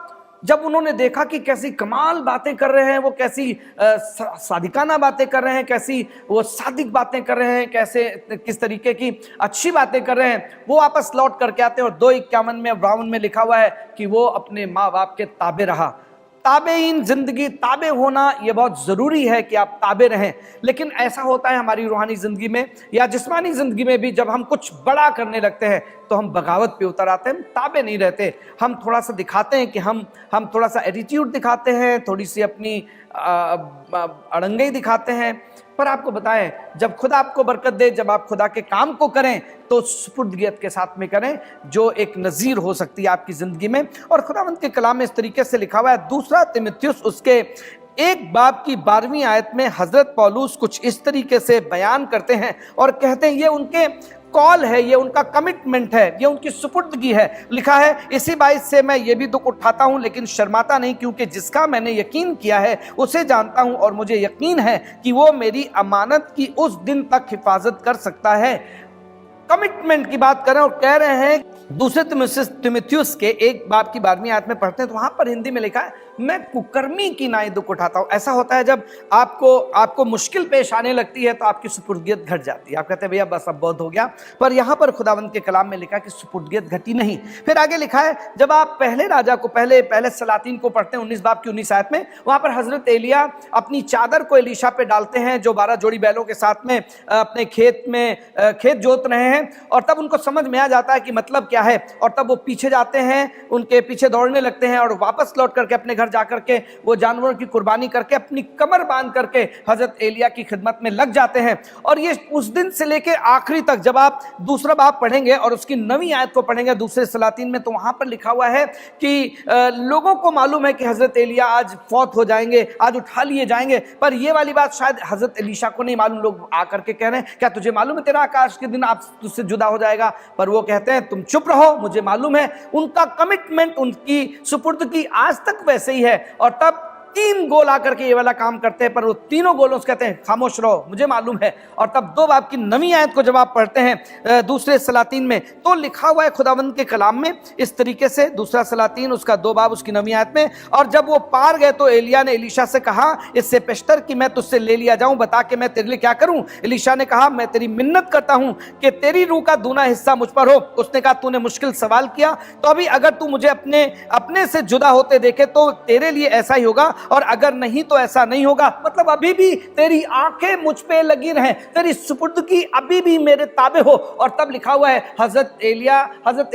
जब उन्होंने देखा कि कैसी कमाल बातें कर रहे हैं, वो कैसी सादिकाना बातें कर रहे हैं, कैसी वो सादिक बातें कर रहे हैं, कैसे किस तरीके की अच्छी बातें कर रहे हैं, वो वापस लौट करके आते हैं। और 2:51 में 52 में लिखा हुआ है कि वो अपने माँ बाप के ताबे रहा। ताबेइन जिंदगी, ताबे होना ये बहुत ज़रूरी है कि आप ताबे रहें। लेकिन ऐसा होता है हमारी रूहानी ज़िंदगी में या जिस्मानी ज़िंदगी में भी, जब हम कुछ बड़ा करने लगते हैं तो हम बगावत पे उतर आते हैं, ताबे नहीं रहते। हम थोड़ा सा दिखाते हैं कि हम थोड़ा सा एटीट्यूड दिखाते हैं, थोड़ी सी अपनी अड़ंगई दिखाते हैं। पर आपको बताएं, जब खुदा आपको बरकत दे, जब आप खुदा के काम को करें तो सुपुर्दगियत के साथ में करें, जो एक नज़ीर हो सकती है आपकी ज़िंदगी में। और खुदावंद के कलाम में इस तरीके से लिखा हुआ है, 2 तीमुथियुस उसके 1 बाब की 12वीं आयत में हज़रत पौलुस कुछ इस तरीके से बयान करते हैं और कहते हैं ये उनके कॉल है, ये उनका कमिटमेंट है, ये उनकी सुपुर्दगी है। लिखा है, इसी बात से मैं ये भी दुख उठाता हूं लेकिन शर्माता नहीं, क्योंकि जिसका मैंने यकीन किया है उसे जानता हूं, और मुझे यकीन है कि वो मेरी अमानत की उस दिन तक हिफाजत कर सकता है। कमिटमेंट की बात करें और कह रहे हैं, 2 तीमुथियुस के 1 बाब की 12वीं आयत में पढ़ते हैं तो वहां पर हिंदी में लिखा है, मैं कुकर्मी की नाई दुख उठाता हूं। ऐसा होता है जब आपको मुश्किल पेश आने लगती है तो आपकी सुपुर्दगियत घट जाती है। आप कहते हैं भैया बस अब बहुत हो गया, पर यहां पर खुदावंद के कलाम में लिखा कि सुपुर्दगियत घटी नहीं। फिर आगे लिखा है, जब आप पहले राजा को पहले सलातीन को पढ़ते हैं 19 बाब की 19 आयत में, वहां पर हजरत एलिया अपनी चादर को एलीशा पे डालते हैं, जो 12 जोड़ी बैलों के साथ में अपने खेत जोत रहे हैं, और तब उनको समझ में आ जाता है कि मतलब क्या है। और तब वो पीछे जाते हैं, उनके पीछे दौड़ने लगते हैं, और वापस लौट करके अपने घर जाकर के वो जानवरों की कुर्बानी करके अपनी कमर बांध करके हजरत एलिया की खिदमत में लग जाते हैं। और ये उस दिन से लेकर आखिरी तक, जब आप 2 बाब पढ़ेंगे और उसकी 9वीं आयत को पढ़ेंगे 2 सलातीन में, तो वहां पर लिखा हुआ है कि लोगों को मालूम है कि हजरत एलिया आज फौत हो जाएंगे, आज उठा लिए जाएंगे, पर ये वाली बात शायद हजरत एलीशा को नहीं मालूम। लोग आकर के कह रहे हैं, क्या तुझे मालूम है तेरा आकाश के दिन आप तुझसे जुदा हो जाएगा? पर वो कहते हैं, तुम चुप रहो, मुझे मालूम है। उनका कमिटमेंट, उनकी सुपुर्दगी आज तक वैसे ही है। और तब 3 गोल आकर के ये वाला काम करते हैं, पर वो तीनों गोलों से कहते हैं खामोश रहो, मुझे मालूम है। और तब 2 बाब की 9वीं आयत को जब आप पढ़ते हैं 2 सलातीन में, तो लिखा हुआ है खुदावंद के कलाम में इस तरीके से, 2 सलातीन उसका 2 बाब उसकी 9वीं आयत में, और जब वो पार गए तो एलिया ने एलीशा से कहा, इससे पेशतर कि मैं तुझसे ले लिया जाऊं, बता के मैं तेरे लिए क्या करूं? एलीशा ने कहा, मैं तेरी मिन्नत करता हूं कि तेरी रूह का दूना हिस्सा मुझ पर हो। उसने कहा, तूने मुश्किल सवाल किया, तो अभी अगर तू मुझे अपने से जुदा होते देखे तो तेरे लिए ऐसा ही होगा, और अगर नहीं तो ऐसा नहीं होगा। मतलब अभी भी तेरी आंखें मुझ पे लगी रहें, तेरी सुपुर्दगी अभी भी मेरे ताबे हो। और तब लिखा हुआ है, हजरत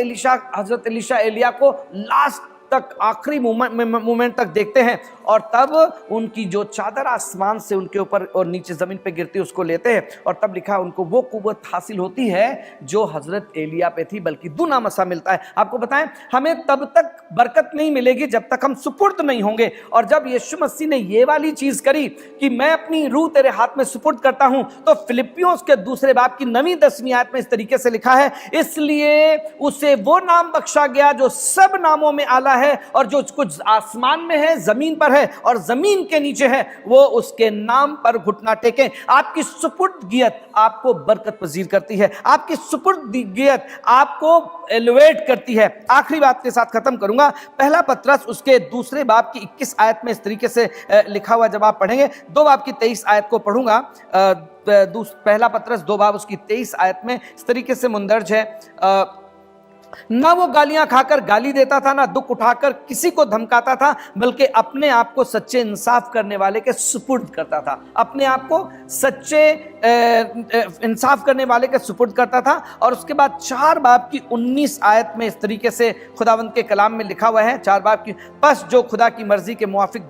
एलीशा एलिया को लास्ट तक, आखिरी मोमेंट तक देखते हैं, और तब उनकी जो चादर आसमान से उनके ऊपर और नीचे जमीन पे गिरती है उसको लेते हैं, और तब लिखा उनको वो कुव्वत हासिल होती है जो हजरत एलिया पे थी, बल्कि दूना मसा मिलता है। आपको बताएं, हमें तब तक बरकत नहीं मिलेगी जब तक हम सुपुर्द नहीं होंगे। और जब यीशु मसीह ने ये वाली चीज करी कि मैं अपनी रूह तेरे हाथ में सुपुर्द करता हूं, तो फिलिपियों के 2 बाब की 9वीं 10वीं आयत में इस तरीके से लिखा है, इसलिए उसे वो नाम बख्शा गया जो सब नामों में आला है, और जो कुछ आसमान में है, जमीन पर है, है और जमीन के नीचे है, वो उसके नाम पर घुटना टेकें। आपकी सुपुर्दगियत आपको बरकत पजीर करती है, आपकी सुपुर्दगियत आपको एलिवेट करती है। आखिरी बात के साथ खत्म करूंगा। पहला पत्रस उसके दूसरे बाब की 21 आयत में इस तरीके से लिखा हुआ, जब आप पढ़ेंगे 2 बाब की 23 आयत को पढ़ूंगा। पहला पत्रस 2 बाब उसकी 23 आयत में इस तरीके से मुंदरज है, ना वो गालियां खाकर गाली देता था, ना दुख उठाकर किसी को धमकाता था, बल्कि अपने आप को सच्चे इंसाफ करने वाले के सुपुर्द करता था। अपने आप को सच्चे इंसाफ करने वाले के सुपुर्द करता था। और उसके बाद 4 बाब की 19 आयत में इस तरीके से खुदावंद के कलाम में लिखा हुआ है, 4 बाब की, बस जो खुदा की मर्जी के मुआफिक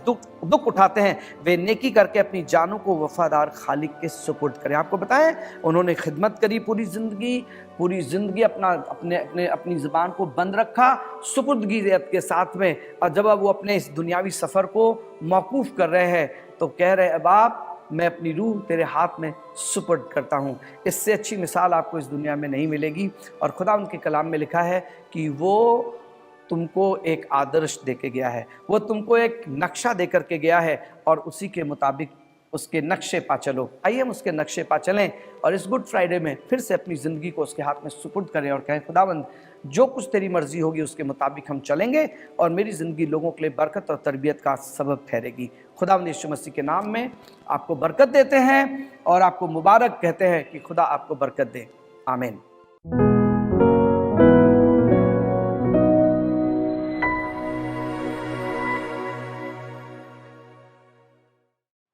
दुख उठाते हैं वे नेकी करके अपनी जानों को वफादार खालिक के सुपुर्द करें। आपको बताएं, उन्होंने खिदमत करी पूरी जिंदगी अपनी ज़ुबान को बंद रखा सुपुर्दगियत के साथ में। और जब वो अपने इस दुनियावी सफ़र को मौकूफ़ कर रहे हैं तो कह रहे, अब आप, मैं अपनी रूह तेरे हाथ में सुपुर्द करता हूँ। इससे अच्छी मिसाल आपको इस दुनिया में नहीं मिलेगी। और खुदा उनके कलाम में लिखा है कि वो तुमको एक आदर्श दे के गया है, वो तुमको एक नक्शा दे करके गया है और उसी के मुताबिक उसके नक्शे पा चलो। आइए हम उसके नक्शे पा चलें और इस गुड फ्राइडे में फिर से अपनी ज़िंदगी को उसके हाथ में सुपुर्द करें और कहें, खुदावंद जो कुछ तेरी मर्जी होगी उसके मुताबिक हम चलेंगे और मेरी ज़िंदगी लोगों के लिए बरकत और तरबियत का सबब ठहरेगी। खुदावंद यीशु मसीह के नाम में आपको बरकत देते हैं और आपको मुबारक कहते हैं कि खुदा आपको बरकत दे। आमीन।